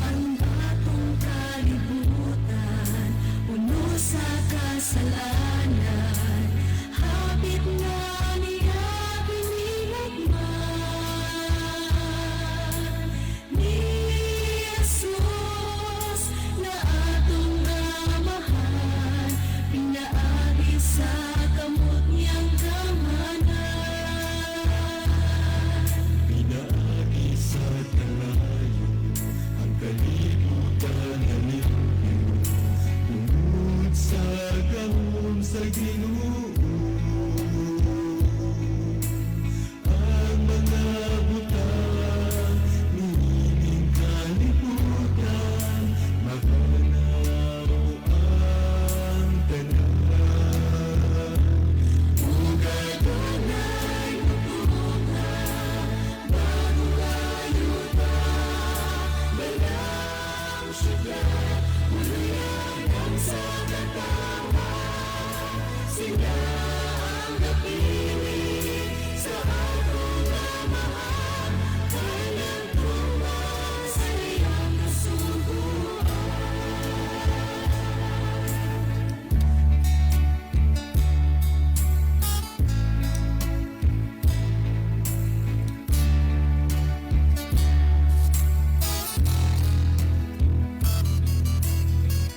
S2: Ang atong kalibutan, puno sa kasalanan, habit nga niya binihagman. Ni Jesus na atong amahan, pinaagi sa kamot niyang kamanan.
S3: Pinaagi sa kalayo ang kalibutan na ninyo, tungod sa gahom sa Ginoo. Ang mga butang niining kalibutan, maganaw ang tanan.
S2: Ugay dunay mutunga, bago ayuda, balang syudad, uluyan sa katawan. Sila ang napili sa atong amahan, kailan tuman sa iyong kasuguan.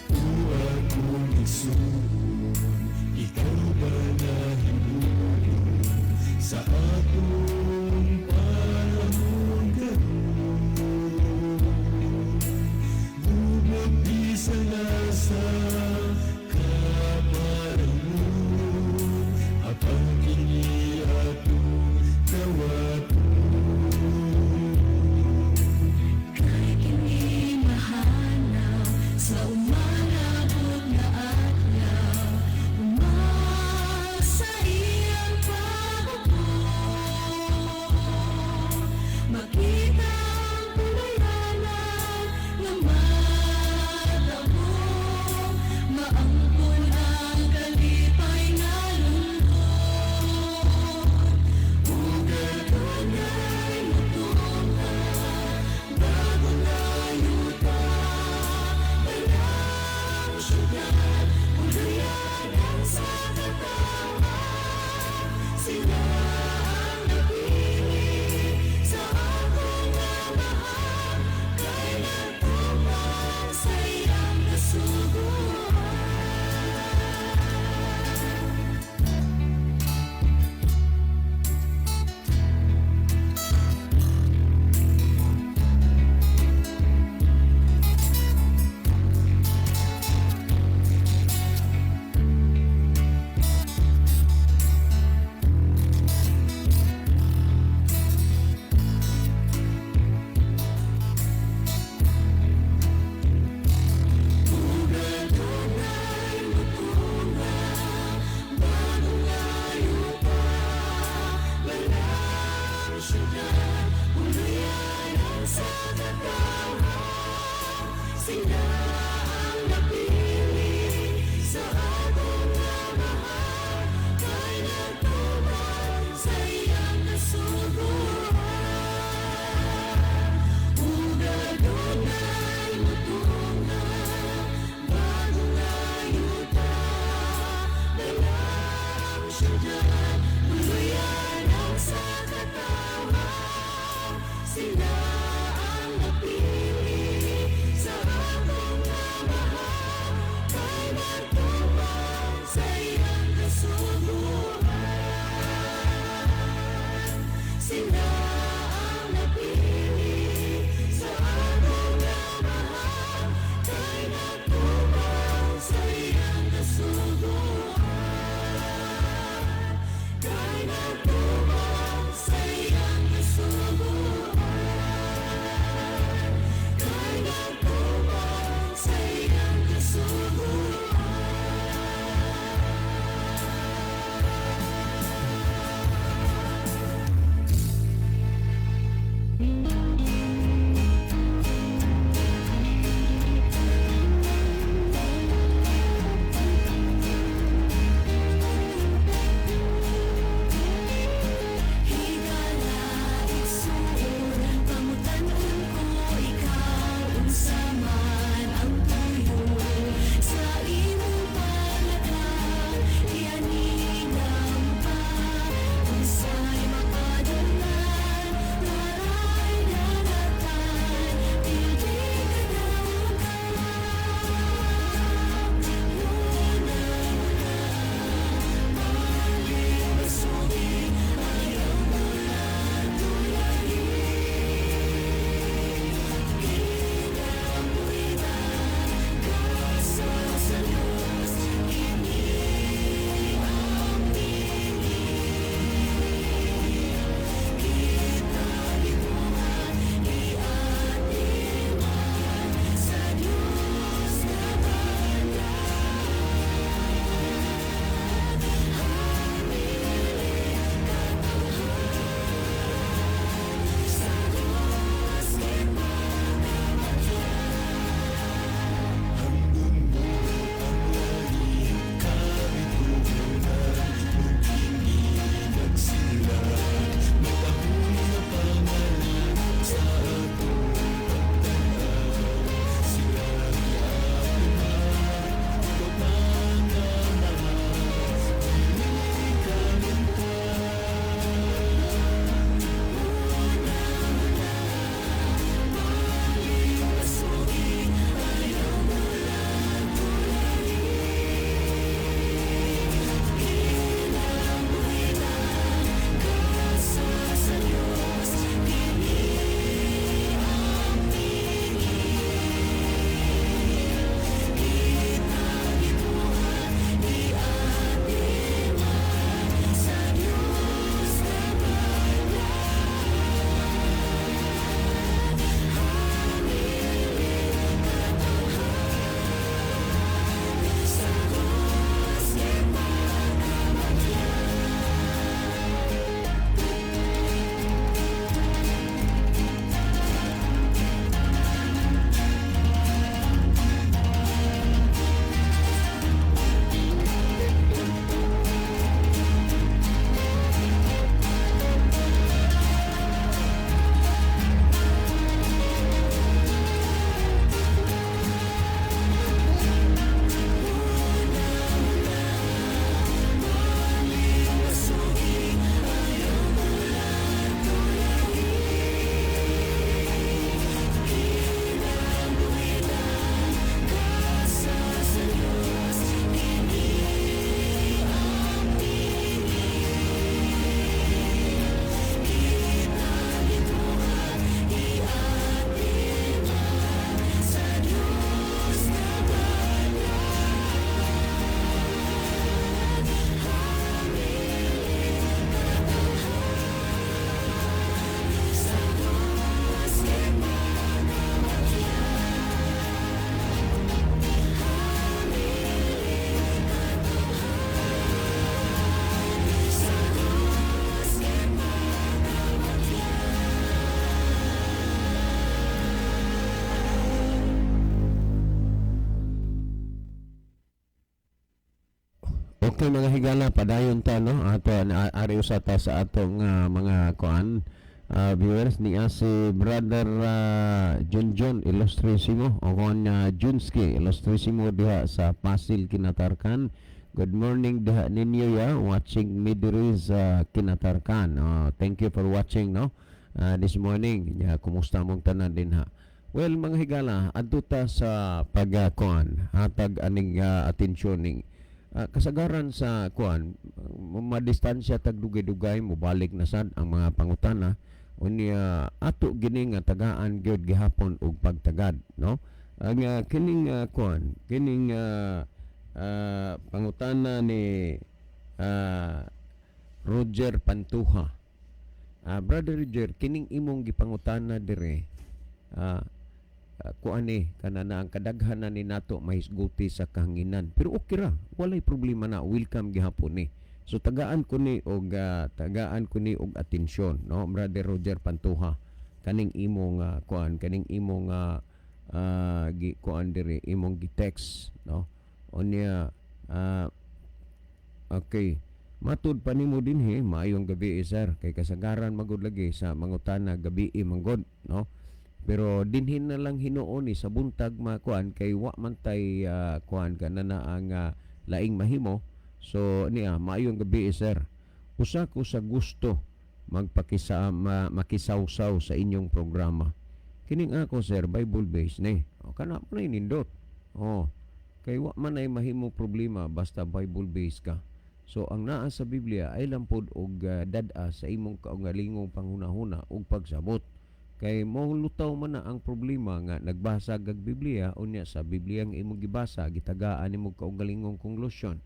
S3: Uwan kong igsuon, ikaw ba na himuon sa ato
S1: Okay mga higala, padayon ta no ato ari usa ta sa atong mga kuan viewers ni si brother Junjon Ilustrisimo o kon Junski Ilustrisimo diha sa Pasil Kinatarkan. Good morning diha ninyo ya watching Midris Kinatarkan. Thank you for watching no this morning. Kumusta mong tanan din ha? Well mga higala, adto ta sa pagkuan hatag aning atensyon ning kasagaran sa kuan madistansya tag dugay-dugay mobalik na sad ang mga pangutana unya ato gini nga tagaan gyud gihapon og pagtagad no ang kining kuan kining pangutana ni Roger Pantuha. Brother Roger, kining imong gipangutana dire kuani kanana ang kadaghanan ni nato mahisguti sa kahanginan pero okay ra walay problema na welcome gihapon ni so tagaan ko ni og atensyon no brother Roger Pantuha kaning imong kuan kaning imong kuan diri imong gi-text no unya okay matud pa nimo dinhi maayong gabi sir kay kasagaran magud lagi sa mangutana gabi manggod no. Pero dinhin na lang hinuon ni sa buntag makuan kay wa man tay kuan kanana ang laing mahimo. So niya maayong gabi sir. Usa ko sa gusto makisawsaw sa inyong programa. Kining ako sir Bible based ni. Kana pa na nindot. Kay wa man ay mahimo problema basta Bible based ka. So ang naa sa Biblia ay lampod og dad-a sa imong kaugalingong panghunahuna ug pagsabot. Kay mahulutaw man na ang problema nga nagbasa gag Biblia unya sa Biblia ang imong gibasa gitagaan nimo kaugalingong konklusyon.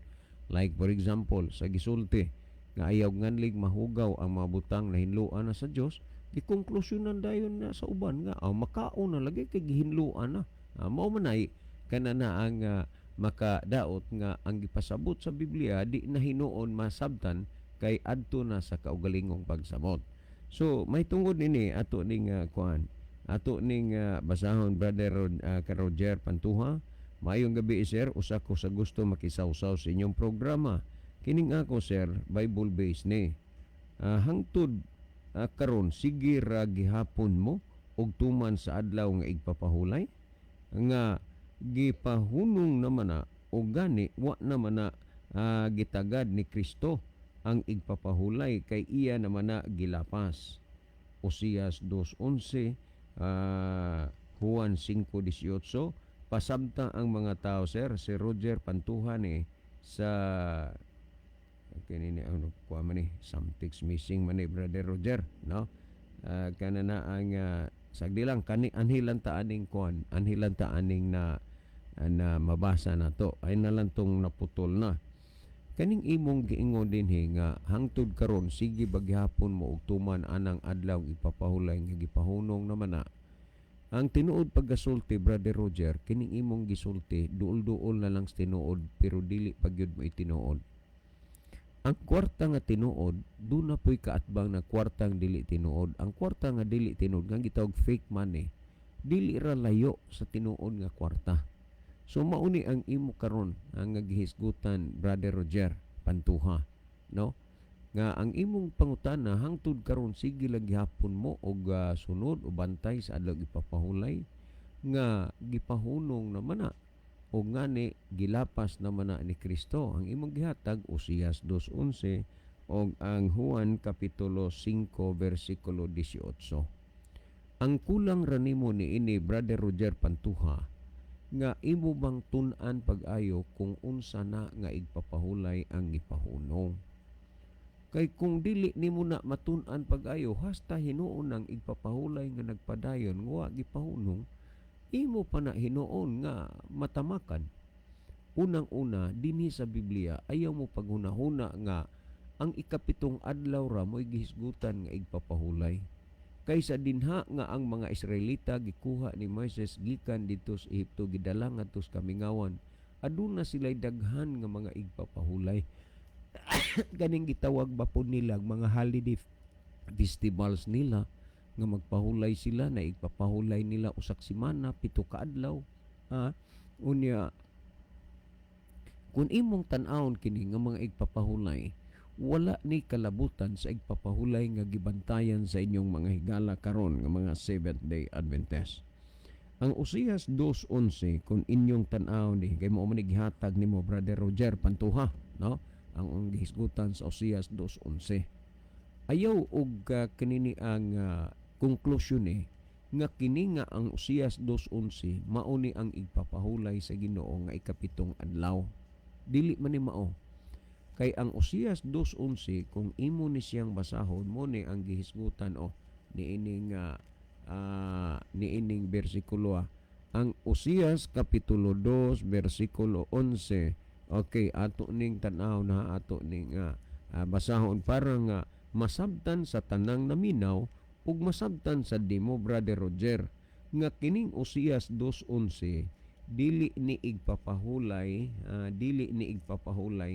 S1: Like for example sa gisulti nga ayaw nganlig mahugaw ang mga butang na hinluan na sa Dios, gikonklusyonan dayon na sa uban nga makaon na lagi kay gihinluan na. Mao man ay kanana ang makadaot nga ang gipasabot sa Biblia di na hinuon masabtan kay adto na sa kaugalingong pagsamot. So may tungod nini ato ning kuan ato ning basahon brother Roger Pantuha. Maayong gabi sir, usa ko sa gusto makisawsaw sa inyong programa. Kining ako sir Bible based ni hangtod karon sige ra gihapon mo og tuman sa adlaw nga igpapahulay nga gipahunong naman na og gani wa naman na gitagad ni Kristo ang igpapahulay kay iya naman na gilapas. Osias 2:11, Juan 5:18, pasabta ang mga tao sir si Roger Pantuha ni sa kanini ano kuha man ni something's missing man ni brother Roger no kanana ang sagdi lang kani anhilan ta aning kuan anhilan ta aning na mabasa na to ay nalang tong naputol na. Kaning imong giingon dinhi nga hangtod karon sige bagyapon mo og tuman anang adlaw ipapahulay nga gipahunong naman na. Ang tinuod paggasulti brother Roger kining imong gisulti duol-duol na lang sa tinuod pero dili pagyud mo itinuod. Ang kwarta nga tinuod do na poy kaatbang na kwartang dili tinuod. Ang kwarta nga dili tinuod nga gitawag fake money dili ra layo sa tinuod nga kwarta. So mauni ang imo karon ang gihisgutan brother Roger Pantuha no nga ang imong pangutana hangtod karon sige lang gihapon mo og sunod o bantay sa adlaw ipapahulay nga gipahunong naman na o ngani gilapas naman na ni Kristo ang imong gihatag Osias 2:11 og ang Juan kapitulo 5 bersikulo 18. Ang kulang ra nimo ni ini brother Roger Pantuha nga imo bang tun-an pag-ayo kung unsa na nga igpapahulay ang ipahunong. Kay kung dili nimo na matun-an pag-ayo hasta hinuon ang igpapahulay nga nagpadayon nga gipahunong, imo pa na hinuon nga matamakan. Unang-una dinhi sa Biblia ayaw mo paghunahuna nga ang ikapitong adlaw ra mo'y gihisgutan nga igpapahulay. Kaysa dinha nga ang mga Israelita gikuha ni Moises gikan dito sa Ehipto gidala ngadto sa kamingawan aduna sila'y daghan nga mga igpapahulay. Ganing gitawag ba po nila mga holiday festivals nila nga magpahulay sila na igpapahulay nila usak semana 7 ka adlaw unya Kung imong tan-awon kini nga mga igpapahulay, wala ni kalabutan sa igpapahulay nga gibantayan sa inyong mga higala karon nga mga Seventh-day Adventist. Ang Oseas 2:11 kung inyong tan-aw ni kay mo man gihatag nimo Brother Roger Pantuha, no? Ang gihisgutan sa Oseas 2:11. Ayaw og kanini ang konklusyon nga kini nga ang Oseas 2:11 mao ni ang igpapahulay sa Ginoo nga ikapitong adlaw. Dili man ni mao. Kay ang Oseas 2:11 kung imo ni siyang basahon mo ni ang gihisgutan niining bersikulo ang Oseas kapitulo 2 bersikulo 11. Okay, ato ning tan-aw na ato ning basahon para nga masabtan sa tanang naminaw ug masabtan sa dimo Brother Roger nga kining Oseas 2:11 dili ni igpapahulay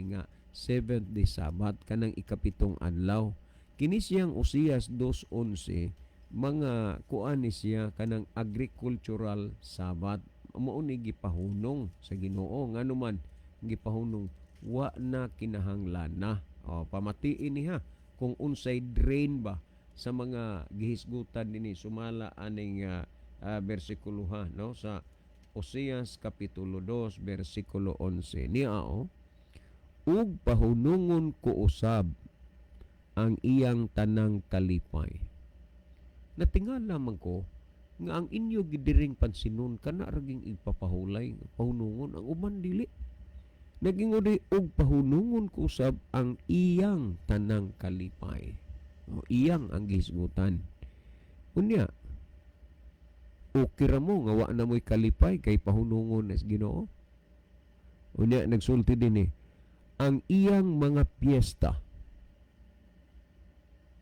S1: nga seventh day Sabbath kanang ikapitong adlaw. Kini siyang Oseas 2:11 mga kuan ni siya kanang agricultural Sabbath. Mao ni gipahunong sa Ginoo nganuman gipahunong wa na kinahanglan na. Pamatiin niya kung unsay drain ba sa mga gihisgutan dinhi sumala aning bersikulo no sa Oseas kapitulo 2 bersikulo 11 niya ug pahunungon ko usab ang iyang tanang kalipay. Natingala man ko nga ang inyo gidiring pansinon kana raging igpapahulay pahunungon ang uban dili. Naging og pahunungon ko usab ang iyang tanang kalipay. Iyang ang gihisgutan. Unya okay ra mo nga wa na mo'y kalipay kay pahunungon sa Ginoo. Unya nagsulti din ang iyang mga piyesta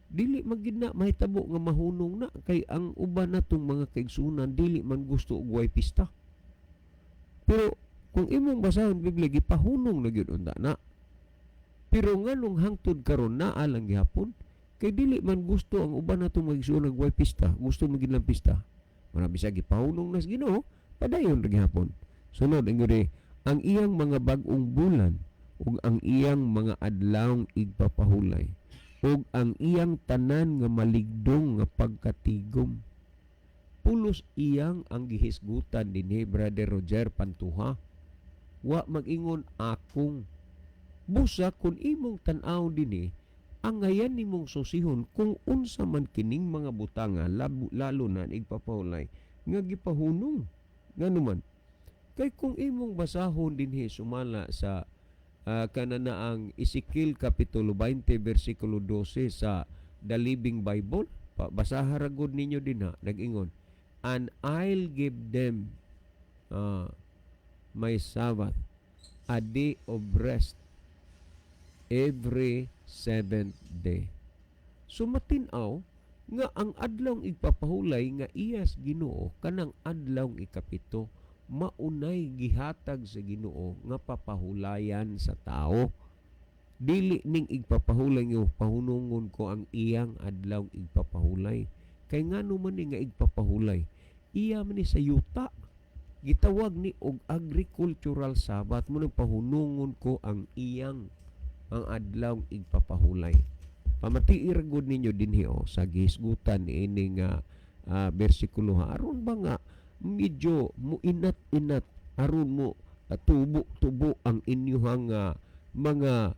S1: dili magid na mahitabo nga mahunong na kay ang uban natong mga kaigsunan dili man gusto og way pista. Pero kung imong basahon Biblia gipahunong na gyud unta na. Pero nganong hangtod karon naa lang gihapon kay dili man gusto ang uban natong mga kaigsunan og way pista, gusto magid lang pista. Mana bisag gipahunong na sa Ginoo, padayon ra gihapon. Sunod ang iyang mga bag-ong bulan ug ang iyang mga adlawng igpapahulay ug ang iyang tanan nga maligdong nga pagkatigom. Pulos iyang ang gihisgutan dinhi Brother Roger Pantuha. Wa mag-ingon akong. Busa kung imong tan-aw dinhi ang ngayan nimong susihon kung unsa man kining mga butanga lalo na igpapahulay nga gipahunong. Nganuman kay kung imong basahon dinhi sumala sa kanana ang Ezekiel kapitulo 20 bersikulo 12 sa The Living Bible, basaha ra gud ninyo dinha nag-ingon, and I'll give them my Sabbath, a day of rest every seventh day. So matinaw nga ang adlawng igpapahulay nga iyas Ginoo kanang adlawng ikapito maunay gihatag sa Ginoo nga papahulayan sa tao. Dili ning igpapahulay nga pahunungon ko ang iyang adlawng igpapahulay. Kay ngano man ni nga igpapahulay, iya man ni sa yuta. Gitawag ni og agricultural Sabbath mo nang pahunungon ko ang iyang ang adlawng igpapahulay. Pamatiir gud ninyo dinhi sa gihisgutan ining bersikulo aron ba nga medyo muinat-inat aron mo tubo-tubo ang inyong mga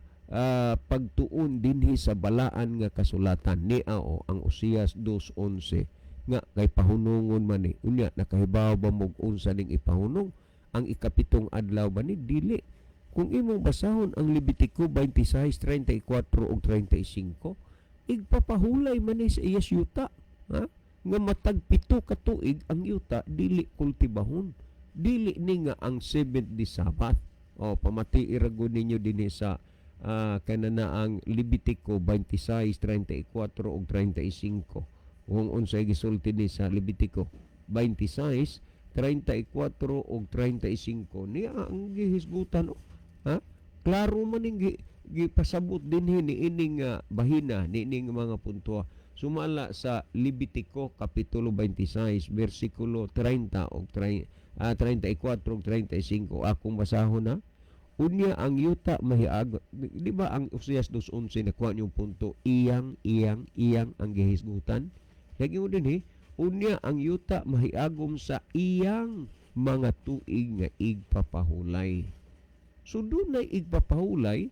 S1: pagtuon dinhi sa balaan nga kasulatan ni ang Oseas 2:11 nga kay pahunungon man ni unya nakahibaw ba mo unsa ning ipahunong ang ikapitong adlaw ba ni dili. Kung imong basahon ang Levitico 26:34 ug 35 igpapahulay man ni sa iyas yuta nga matag 7 ka tuig ang yuta dili kultibahon, dili ni nga ang seventh day Sabbath. Pamati iragod ninyo dinhi sa kanana ang Levitico 26:34 ug 35 kung unsay gisulti ni sa Levitico 26:34 ug 35 niya ang gihisgutan klaro man ning gipasabot dinhi ni ining bahina ni ining mga punto sumala sa Levitico kapitulo 26 bersikulo 30 ug 34 ug 35 akong basahon Unya ang yuta mahiag, di ba ang Oseas 2:11 nakuha niyong punto, iyang ang gihisgutan. Lagi mo din unya ang yuta mahiagom sa iyang mga tuig nga igpapahulay. So dunay igpapahulay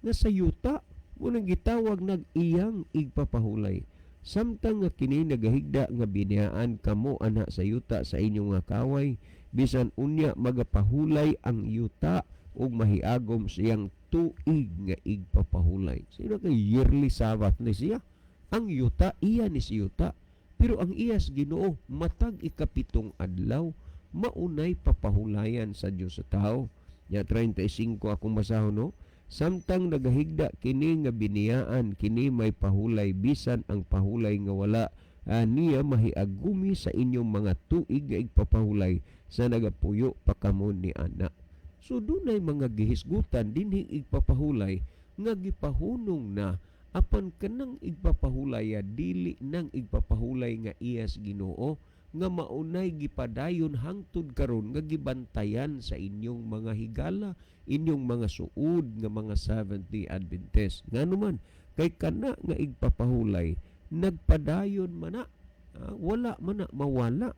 S1: nga sa yuta mo nang gitawag nag iyang igpapahulay. Samtang nga kini nagahigda nga biniyaan kamo ana sa yuta sa inyong nga kaway, bisan unya magapahulay ang yuta ug mahiagom siyang tuig nga igpapahulay. Sino kay yearly Sabbath ni siya? Ang yuta iya ni si yuta. Pero ang iyas Ginoo matag ikapitong adlaw maunay papahulayan sa Dios sa tao. Ya 35 akong basahon no. Samtang nagahigda kini nga biniyaan, kini may pahulay bisan ang pahulay nga wala niya mahiagumi sa inyong mga tuig nga igpapahulay sa nagapuyo pa kamo ni ana. So dunay mga gihisgutan dinhi igpapahulay nga gipahunong na apan kanang igpapahulay dili nang igpapahulay nga iyas Ginoo nga maunay gipadayon hangtod karon nga gibantayan sa inyong mga higala, inyong mga suod nga mga Seventh-day Adventist. Nganuman kay kana nga igpapahulay nagpadayon man na, wala man na mawala.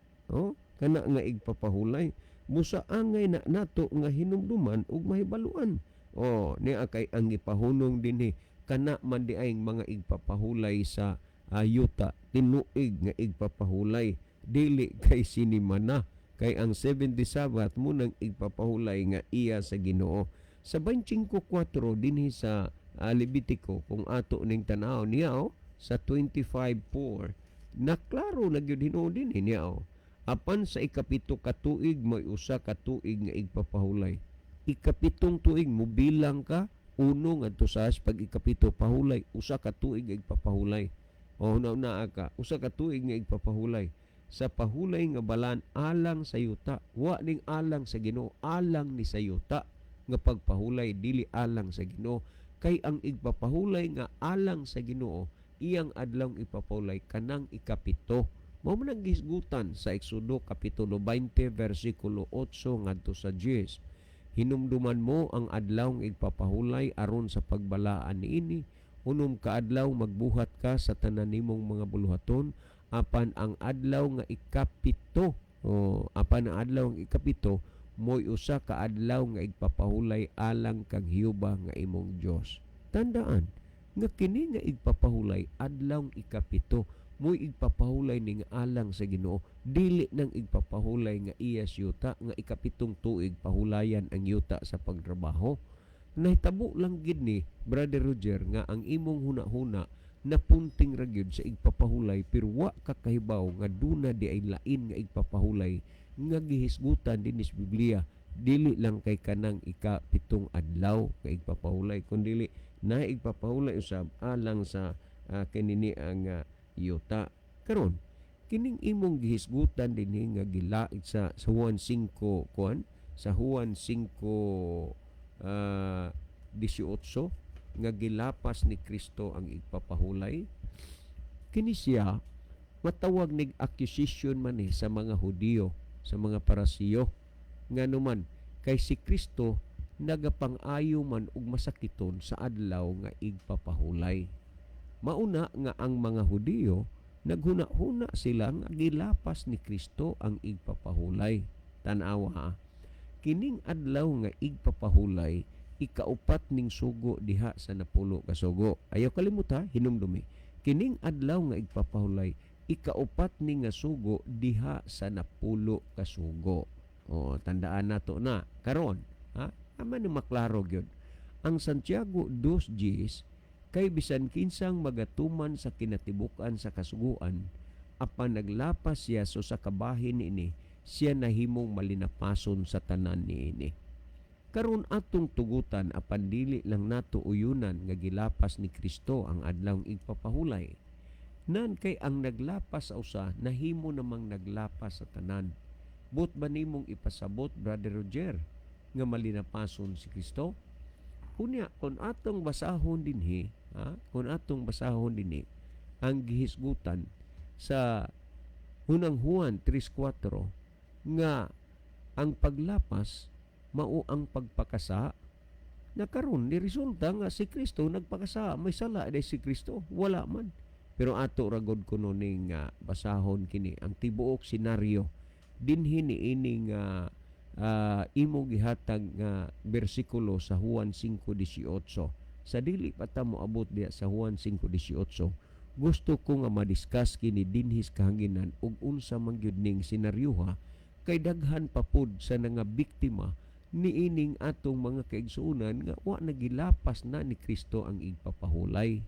S1: Kana nga igpapahulay musaangay na nato nga hinumduman ug mahibaluan. Niya kay ang gipahunong dinhi kana man di ay mga igpapahulay sa yuta tinuig nga igpapahulay dili kay sinimana kay ang 70 Sabbath mo nang igpapahulay nga iya sa Ginoo. Sa 25:4 dinhi sa Levitico kung ato ning tanaw niya sa 25:4 naklaro na gyud hinuon dinhi niya apan sa ikapito ka tuig may usa ka tuig nga igpapahulay. Ikapitong tuig mo bilang ka uno ngadto sa pag ikapito pahulay usa ka tuig nga igpapahulay. Naa ka usa ka tuig nga igpapahulay sa pahulay nga balan alang sa yuta, wa ning alang sa Ginoo, alang ni sa yuta nga pagpahulay dili alang sa Ginoo. Kay ang igpapahulay nga alang sa Ginoo iyang adlaw ipapahulay kanang ikapito. Mao man ang gisgutan sa Exodo kapitulo 20 versikulo 8 ngadto sa 10. Hinumduman mo ang adlaw nga igpapahulay aron sa pagbalaan niini. Unom ka adlaw magbuhat ka sa tanan nimong mga buluhaton apan ang adlaw nga ikapito. Apan ang adlaw nga ikapito mo'y usa ka adlaw nga igpapahulay alang kang Hiyuba nga imong Dios. Tandaan nga kini nga igpapahulay adlaw ikapito mo'y igpapahulay ning alang sa Ginoo, dili nang igpapahulay nga iyas yuta nga ikapitong tuig pahulayan ang yuta sa pagtrabaho. Nahitabo lang gid ni Brother Roger nga ang imong huna-huna napunting ra gyud sa igpapahulay pero wa ka kahibaw nga duna di ay lain nga igpapahulay nga gihisgutan dinhi sa Biblia, dili lang kay kanang ikapitong adlaw nga igpapahulay kundi na igpapahulay usab alang sa kinini ang yuta. Karon kining imong gihisgutan dinhi nga gilaig sa Juan 5 kuan sa Juan 5 18 nga gilapas ni Kristo ang igpapahulay. Kini siya matawag nig accusation man sa mga Hudiyo, sa mga Parasiyo nga naman kay si Kristo nagapang-ayo man og masakiton sa adlaw nga igpapahulay. Mauna nga ang mga Hudiyo naghuna-huna sila nga gilapas ni Kristo ang igpapahulay. Tan-awa kining adlaw nga igpapahulay ikaupat ning sugo diha sa napulo ka sugo. Ayaw kalimuta hinumdumi. Kining adlaw nga igpapahulay ikaupat ning nga sugo diha sa napulo ka sugo. Tandaan nato na karon ama ni maklaro gyud. Ang Santiago 2:10 kay bisan kinsang magatuman sa kinatibukan sa kasuguan apan naglapas siya so sa kabahin niini siya nahimong malinapason sa tanan niini. Karon atong tugutan apan dili lang nato uyunan nga gilapas ni Kristo ang adlaw igpapahulay. Nan kay ang naglapas sa usa nahimo namang naglapas sa tanan. But ba nimong ipasabot Brother Roger nga malinapason si Kristo? Kunya kun atong basahon dinhi, kun atong basahon dinhi ang gihisgutan sa unang Juan 3:4 nga ang paglapas mao ang pagpakasa Na karon ni resulta nga si Kristo nagpakasa, may sala day si Kristo, wala man. Pero ato ragod ko ning basahon kini ang tibuok senaryo dinhi niining imo gihatag nga bersikulo sa Juan 5:18. Sa dili pa ta mo abot diya sa Juan 5:18, gusto ko nga madiscuss kini dinhis kahanginan ug unsa man gyud ning senaryoha kay daghan pa pud sa nga biktima niining atong mga kaigsuonan nga wa nagilapas na ni Kristo ang igpapahulay.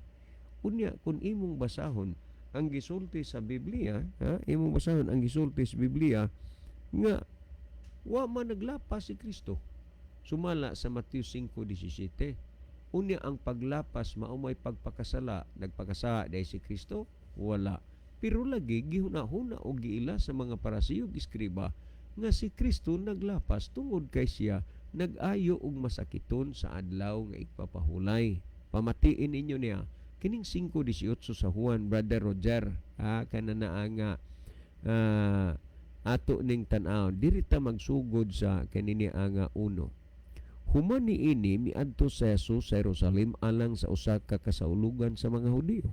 S1: Unya kung imong basahon ang gisulti sa Biblia, imong basahon ang gisulti sa Biblia nga wa man naglapas si Kristo. Sumala sa Mateo 5:17. Unya ang paglapas mao may pagpakasala, nagpakasala dahil si Kristo? Wala. Pero lagi gihuna-huna o giila sa mga parasiyo iskriba nga si Kristo naglapas tungod kay siya nag-ayo og masakiton sa adlaw nga igpapahulay. Pamatiin ninyo niya kining 5:18 sa Juan, Brother Roger, kanana nga ato ning tan-aw diri ta magsugod sa kanini nga 1. Human niini miadto sa Jesus sa Jerusalem alang sa usa ka kasaulugan sa mga Hudiyo.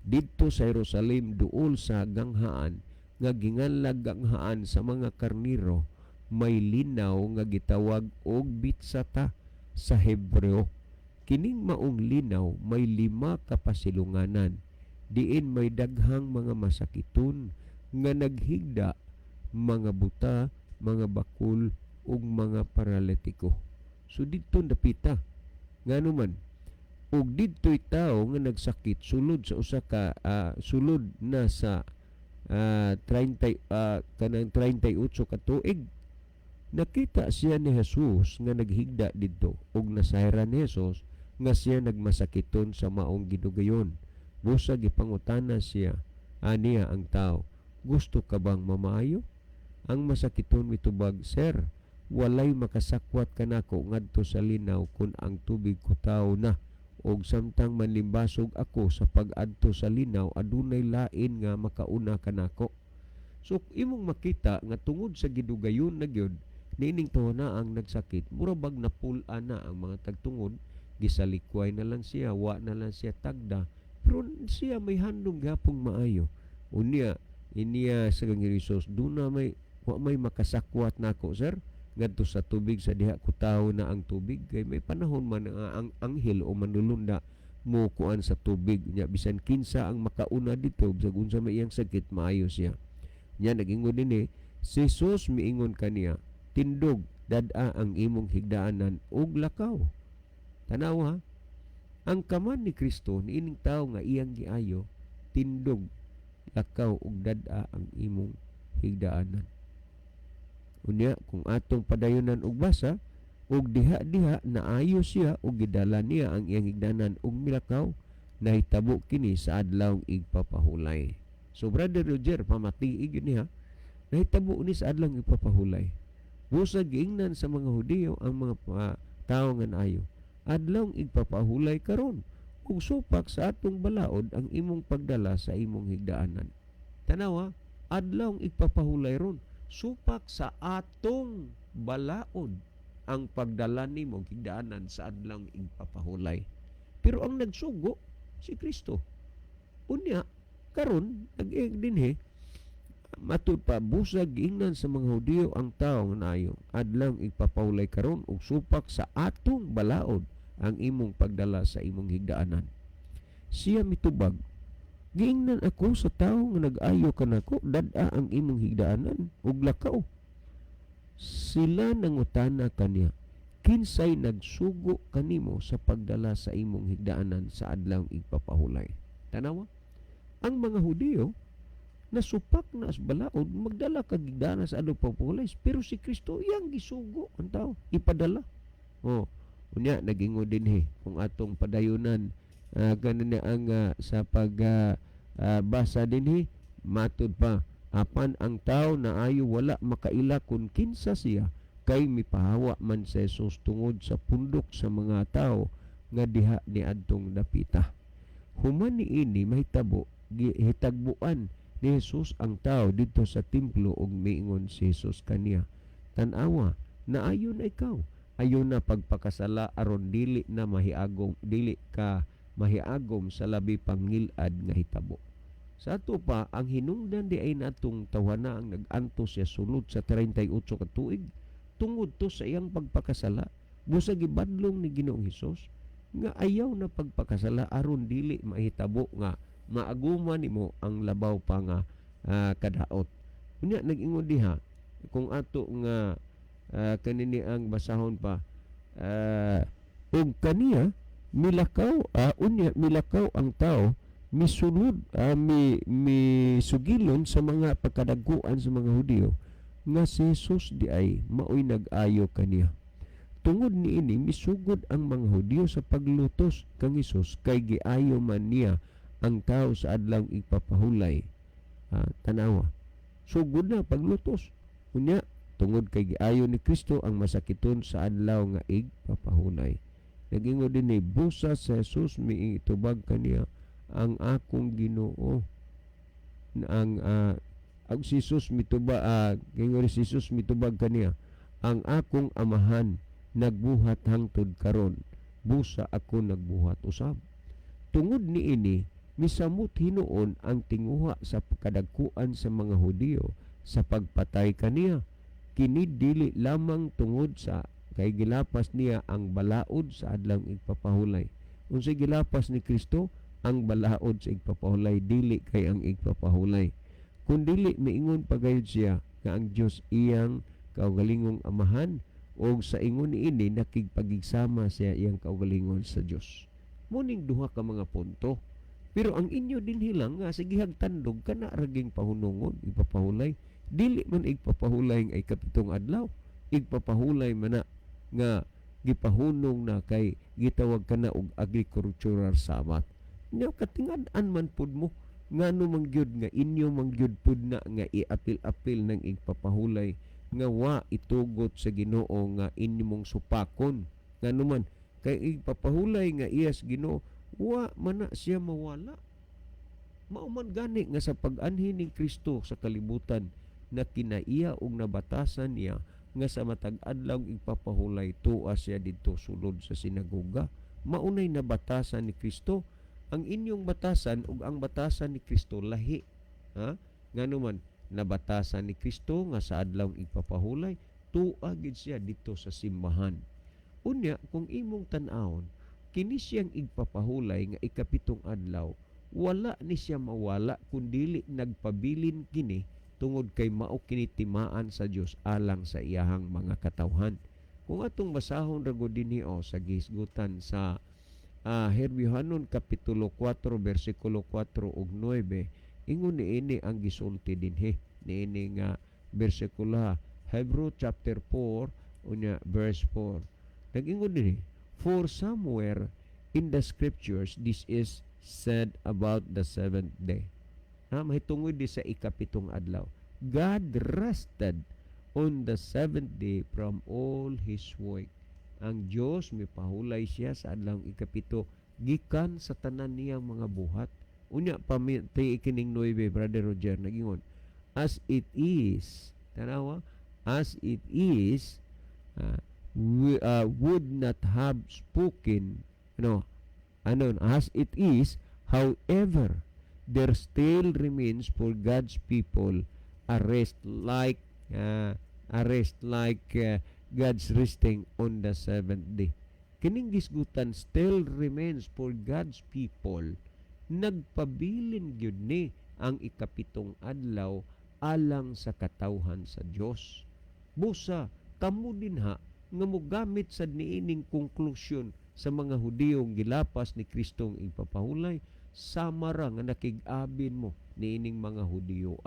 S1: Didto sa Jerusalem duol sa ganghaan nga ginganlag ganghaan sa mga karniro, may linaw nga gitawag og bitsata sa Hebreo. Kining maong linaw may 5 ka pasilunganan, diin may daghang mga masakiton nga naghigda, mga buta, mga bakul ug mga paralitiko. So didto dapita ngano man ug didto'y tao nga nagsakit sulod sa usa ka sulod na sa 38 ka tuig. Nakita siya ni Jesus nga naghigda didto ug nasayran ni Jesus nga siya nagmasakiton sa maong gidugayon. Busa gipangutana siya aniya ang tao, gusto ka bang mamayo? Ang masakiton mitubag, Sir, walay makasakwat kanako ngadto sa linaw kun ang tubig kutaw na, og samtang manlimbasog ako sa pag-adto sa linaw adunay lain nga makauna kanako. So imong makita nga tungod sa gidugayon na gyud niining tuhona ang nagsakit, mura bag napul-an na ang mga tagtungod, gisalikway na lang siya, wa na lang siya tagda, pero siya may handom gapong maayo. Unya iniya sa Gangirisos, duna may wa may makasakwat nako, sir, ngadto sa tubig sa diha ko tawo na ang tubig kay may panahon man ang anghel o manulunda mo kuan sa tubig nya bisan kinsa ang makauna dito sa unsa may iyang sakit maayo siya. Nya nagingon dinhi si Jesus miingon kaniya, tindog dad-a ang imong higdaanan ug lakaw. Tanaw ha, ang kaman ni Kristo niining tawo nga iyang giayo, tindog, lakaw ug dad-a ang imong higdaanan. Unya kung atong padayonan og basa ug diha-diha naayo siya ug gidala niya ang iyang higdanan ug milakaw, nahitabo kini sa adlaw igpapahulay. So Brother Roger, pamatiig yun niya, nahitabo ni sa adlaw igpapahulay. Busa giingnan sa mga Hudiyo ang mga tao nga naayo, adlaw igpapahulay karon ug supak sa atong balaod ang imong pagdala sa imong higdaanan. Tanawa, adlaw igpapahulay ron supak sa atong balaod ang pagdala nimo higdaanan sa adlaw igpapahulay. Pero ang nagsugo si Kristo. Unya karon nag-ig dinhi matud pa busag giingnan sa mga Hudiyo ang tawo nga naayo, adlaw igpapahulay karon ug supak sa atong balaod ang imong pagdala sa imong higdaanan. Siya mitubag, giingnan ako sa tawo nga nag-ayo kanako, dad-a ang imong higdaanan ug lakaw. Sila nangutana kaniya, kinsay nagsugo kanimo sa pagdala sa imong higdaanan sa adlaw igpapahulay? Tanawa, ang mga Hudiyo nasupak na sa balaod magdala kag higdaanan sa adlaw igpapahulay, pero si Kristo iyang gisugo ang tao ipadala. Unya nagingon dinhi kung atong padayunan ganun ang sa pagbasa dinhi matud pa, apan ang tao na ayo wala makaila kung kinsa siya, kay mipahawa man sa Jesus tungod sa pundok sa mga tao nga diha ni adtong dapita. Human niini mahitabo hitagbuan ni Jesus ang tao dito sa templo ug miingon si Jesus kaniya, tan-awa, naayon ikaw, ayon na pagpakasala aron dili ka mahiagom sa labi pangilad nga hitabo. Sa ato pa, ang hinungdan di ay natong tawana ang nag-antos siya sulod sa 38 ka tuig tungod to sa iyang pagpakasala. Busa gibadlong ni Ginoong Hesus nga ayaw na pagpakasala aron dili mahitabo nga maaguman nimo ang labaw pa nga kadaot. Unya nag-ingon diha kung ato nga kanini ang basahon pa ug kaniya milakaw ang tao misulod misugilon sa mga pagkadaguan sa mga Hudiyo nga si Jesus di ay maoy nag-ayo kaniya. Tungod niini misugod ang mga Hudiyo sa paglutos kang Hesus kay giayo man niya ang tao sa adlaw ipapahulay. Tanawa, sugod na paglutos. Unya tungod kay giayo ni Kristo ang masakiton sa adlaw nga igpapahulay. Nagingon din ni busa sa Jesus miitubag kaniya ang akong Ginoo. Ang si Jesus mitubag kaniya ang akong amahan nagbuhat hangtod karon, busa ako nagbuhat usab. Tungod niini misamot hinuon ang tinguha sa kadagkuan sa mga Hudiyo sa pagpatay kaniya. Kini dili lamang tungod sa kay gilapas niya ang balaod sa adlaw igpapahulay. Unsay gilapas ni Kristo? Ang balaod sa igpapahulay, dili kay ang igpapahulay. Kung dili miingon pagayod siya nga ang Dios iyang kaugalingong amahan o sa ingon niini nakigpagigsama siya iyang kaugalingon sa Dios. Muning duha ka mga punto. Pero ang inyo din hilang nga sige hagtandog kana raging pahunungon igpapahulay. Dili man igpapahulay nga ikapitong adlaw. Igpapahulay man na nga gipahunong na kay gitawag kana og agricultural Sabbath. Nya katingad-an man pud mo ngano mangyud nga inyo mangyud pud na nga iapil-apil ng igpapahulay nga wa itugot sa Ginoo nga inyo mong supakon. Ngano man kay igpapahulay nga iyas Ginoo wa man na siya mawala. Mauman gani nga sa pag-anhi ni Kristo sa kalibutan na kinaiya og nabatasan niya nga sa matag adlaw igpapahulay tuwa siya didto sulod sa sinagoga. Maunay nabatasan ni Kristo. Ang inyong batasan ug ang batasan ni Kristo lahi. Ngano man nabatasan ni Kristo nga sa adlaw igpapahulay tuwa gid siya dito sa simbahan. Unya kung imong tan-awon kini siyang igpapahulay nga ikapitong adlaw, wala ni siya mawala kundili nagpabilin kini tungod kay mao kini timaan sa Dios alang sa iyahang mga katawhan. Kung atong basahon ra gud dinhi sa gisgutan sa Hebrehanon kapitulo 4 bersikulo 4 ug 9, ingon niini ang gisulti dinhi niini nga bersikulo Hebrew chapter 4 unya verse 4. Nag-ingon dinhi, for somewhere in the scriptures this is said about the seventh day. Mahitungod di sa ikapitong adlaw. God rested on the seventh day from all His work. Ang Diyos mipahulay siya sa adlaw ikapito gikan sa tanan niyang mga buhat. Unya pamiti ikining 9, Brother Roger, nagingon, as it is, tanawa, as it is, we would not have spoken, as it is, however, there still remains for God's people a rest like God's resting on the seventh day. Kining gisgutan still remains for God's people. Nagpabilin gyud ni ang ikapitong adlaw alang sa katawhan sa Dios. Busa kamo dinha nga mogamit sad niining konklusyon sa mga Hudiyong gilapas ni Kristong igpapahulay, samara nga nakig-abin mo niining mga Hudiyo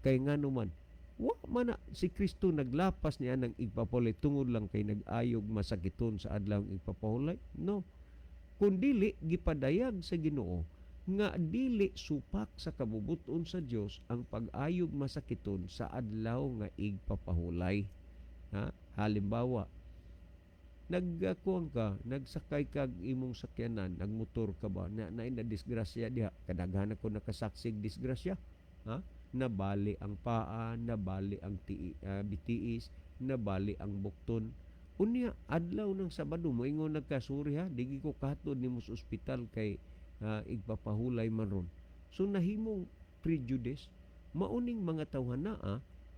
S1: Kay ngano man wa man si Kristo naglapas niya ng igpapahulay tungod lang kay nag-ayog masakiton sa adlaw igpapahulay. No. Kundili gipadayag sa Ginoo nga dili supak sa kabubuton sa Dios ang pag-ayog masakiton sa adlaw nga igpapahulay. Halimbawa, nagkuan ka, nagsakay kag imong sakyanan, nagmotor ka ba, na disgrasya diha, kadaghan ako nakasaksig disgrasya. Nabali ang paa, nabali ang bitiis, nabali ang bukton. Unya adlaw ng Sabado moingon nagkasuri ha, digi ko kahatod nimo sa ospital kay igpapahulay man ron. So nahimong prejudice mauning mga tawhana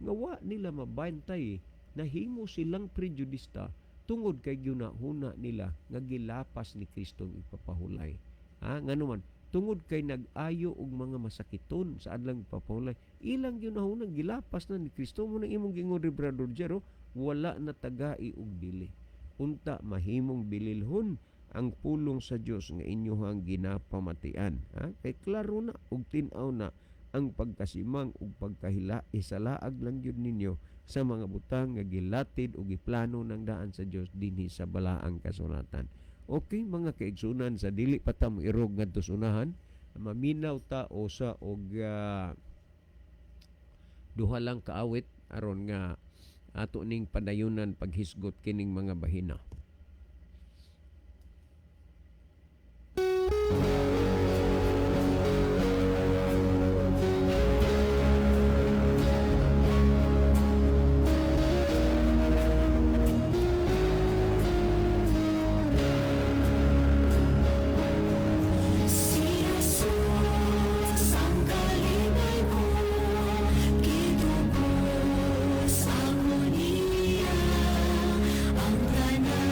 S1: nga wa nila mabantay nahimo silang prejudista tungod kay ginahuna nila nga gilapas ni Kristo ang ipapahulay. Nganuman tungod kay nag-ayo og mga masakiton sa adlang ipapahulay, ilang ginahuna gilapas na ni Kristo mo nang imong gingon Brador Jero, wala na tagai og dili. Unta mahimong bililhon ang pulong sa Dios nga inyohang ginapamatian. Kay klaro na og tin-aw na ang pagkasimang ug pagkahila isalaag lang yun ninyo sa mga butang nga gilatid o giplano ng daan sa Dios dinhi sa balaang kasulatan. Okay mga kaigsunan, sa dili pa ta mo irog ngadto sa unahan, maminaw ta o sa og duha lang kaawit aron nga ato ning padayunan paghisgot kining mga bahina.
S2: Si Jesus ang kalibay ko, kitubos ako niya, ang tanan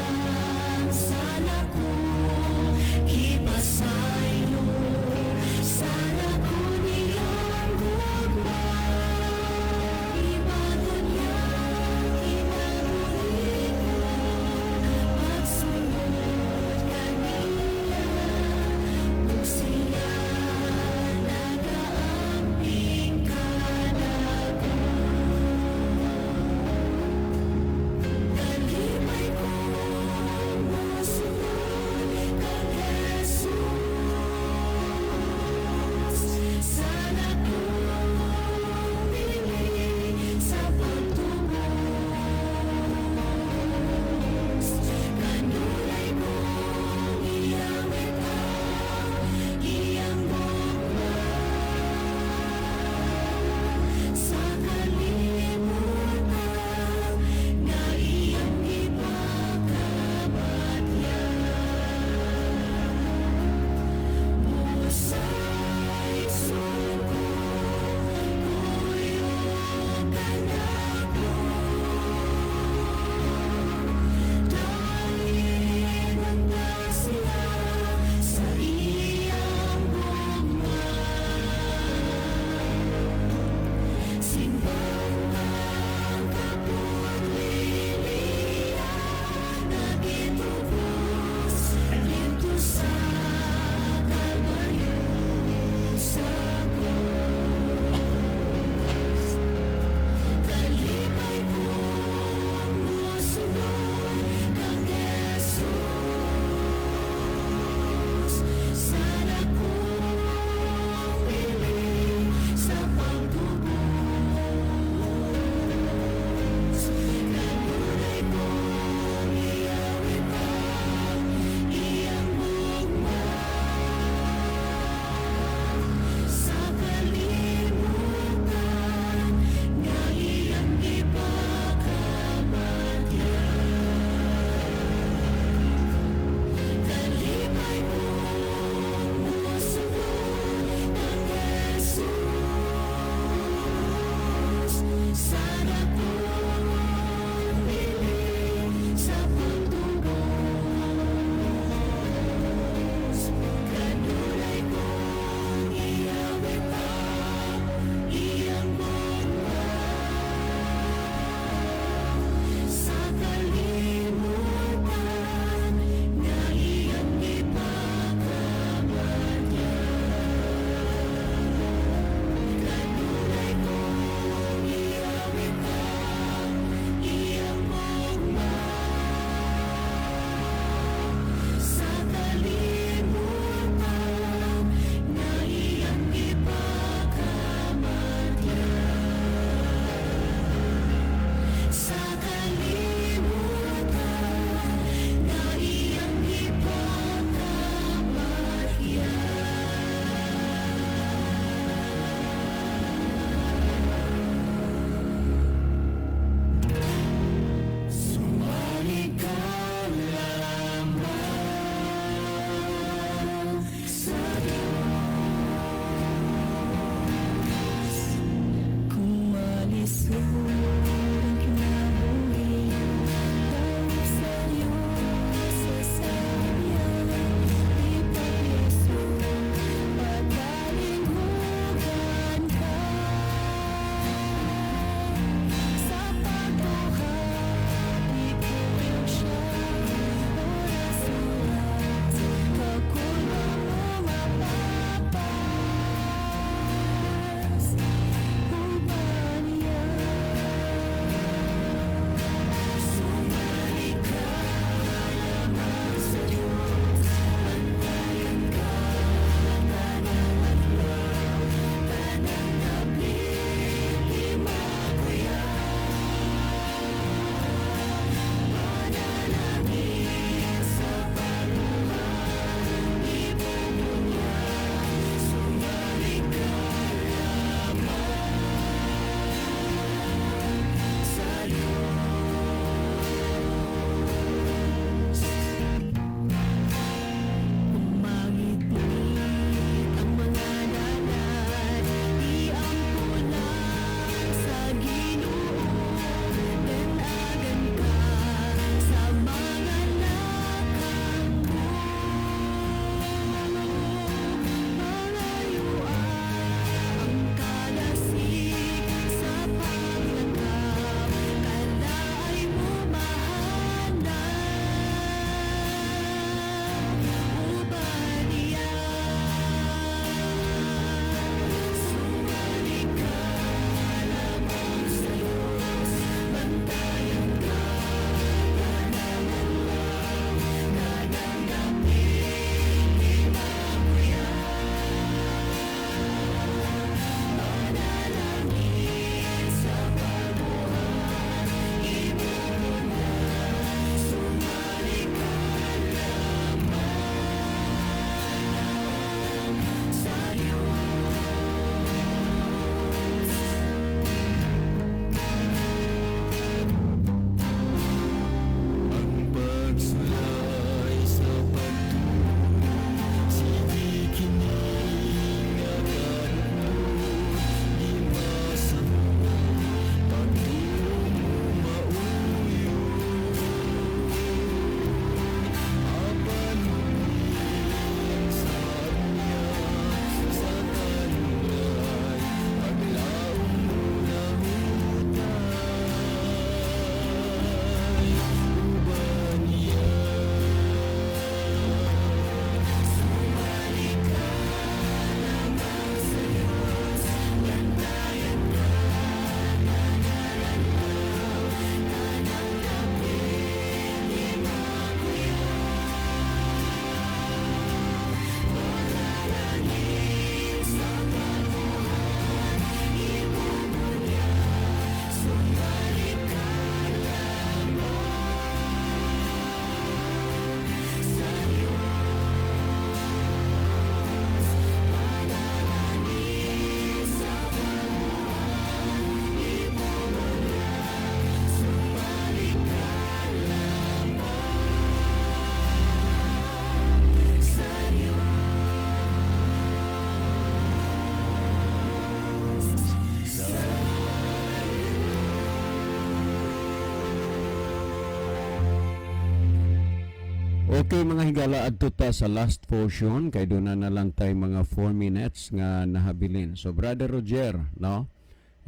S1: Okay mga higala, adto ta sa last portion kay doon na lang tay mga 4 minutes nga nahabilin. So Brother Roger, no?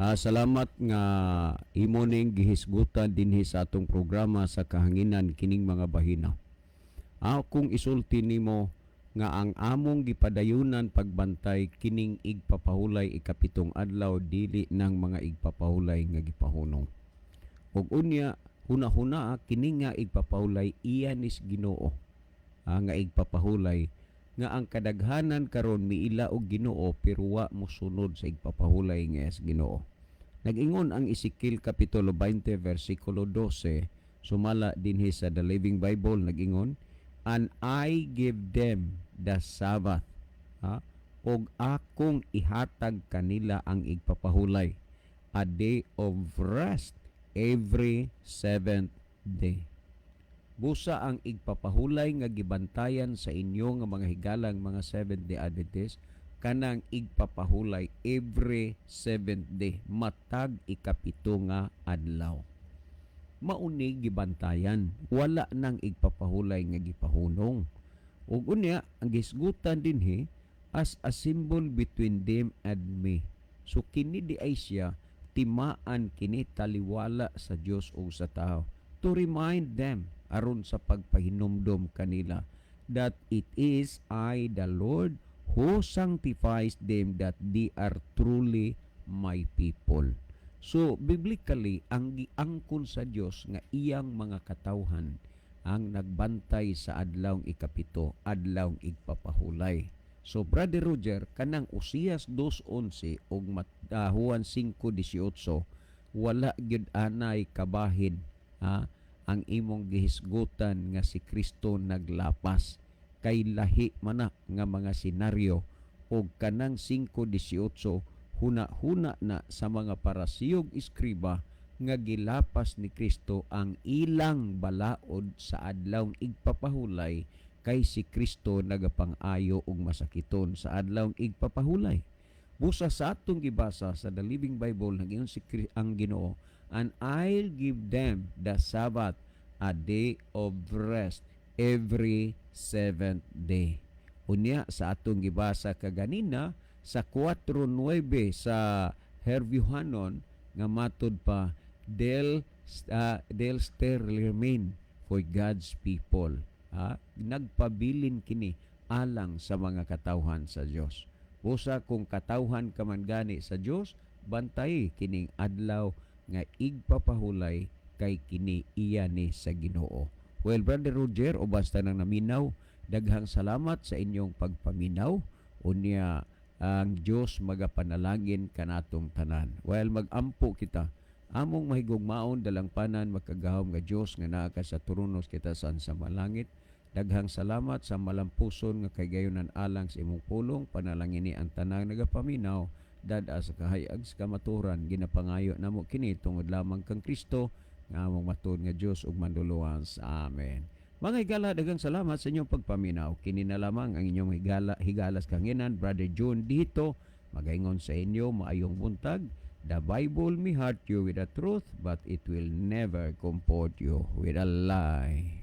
S1: Salamat nga imo ning gihisgutan dinhi sa atong programa sa kahanginan kining mga bahina. Kung isulti nimo nga ang among gipadayunan pagbantay kining igpapahulay ikapitong adlaw dili ng mga igpapahulay nga gipahunong. Ug unya huna-huna kini nga igpapahulay iyan is Ginoo. Nga igpapahulay nga ang kadaghanan karon miila og Ginoo pero wa mosunod sa igpapahulay nga is Ginoo. Nag-ingon ang Ezekiel kapitulo 20 versikulo 12 sumala dinhi sa The Living Bible nag-ingon, "And I give them the Sabbath." Og akong ihatag kanila ang igpapahulay, a day of rest every seventh day. Busa ang igpapahulay nga gibantayan sa inyo nga mga higalang mga Seventh Day Adventist, kanang igpapahulay every seventh day, matag ikapito nga adlaw. Mauni gibantayan, wala nang igpapahulay nga gipahunong. Ug unya ang gisgutan dinhi as a symbol between them and me. So kini di ay siya timaan kini taliwala sa Dios o sa tao, to remind them aron sa pagpahinumdom kanila that it is I the Lord who sanctifies them, that they are truly my people. So biblically ang giangkon sa Dios nga iyang mga katawhan ang nagbantay sa adlawng ikapito, adlawng igpapahulay. So Brother Roger, kanang Usias 2:11 ug Juan 5:18 wala gyud anay kabahin ang imong gihisgutan nga si Kristo naglapas kay lahi man nga mga senaryo, ug kanang 5:18 huna-huna na sa mga parasiyog iskriba nga gilapas ni Kristo ang ilang balaod sa adlawng igpapahulay kay si Kristo nagapang-ayo og masakiton sa adlawng igpapahulay. Busa sa atong gibasa sa The Living Bible nag-ingon ang Ginoo, "And I'll give them the Sabbath, a day of rest every seventh day." Unya sa atong gibasa kaganina sa 4:9 sa Hervihanon nga matod pa, they'll still remain for God's people. Nagpabilin kini alang sa mga katawhan sa Dios. Busa kung katawhan ka man gani sa Dios, bantay kining adlaw nga igpapahulay kay kini iya ni sa Ginoo. Well, Brother Roger, o basta nang naminaw, daghang salamat sa inyong pagpaminaw. Unya ang Dios magapanalangin kanatong tanan. Well, magampo kita. Among mahigugmaon dalang panan makagahom nga Dios nga naa ka sa tronos kita sa malangit. Daghang salamat sa malampuson nga kaygayonan alang sa imong pulong. Panalangin ni ang tanang nagapaminaw dad sa kahayag sa kamaturan ginapangayo namo kini tungod lamang kang Kristo nga among matud nga Dios ug manluluwas. Amen. Mga higala, daghang salamat sa inyong pagpaminaw. Kini na lamang ang inyong higalas kanginan, Brother John dito. Magaingon sa inyo maayong buntag. The Bible may hurt you with the truth, but it will never comfort you with a lie.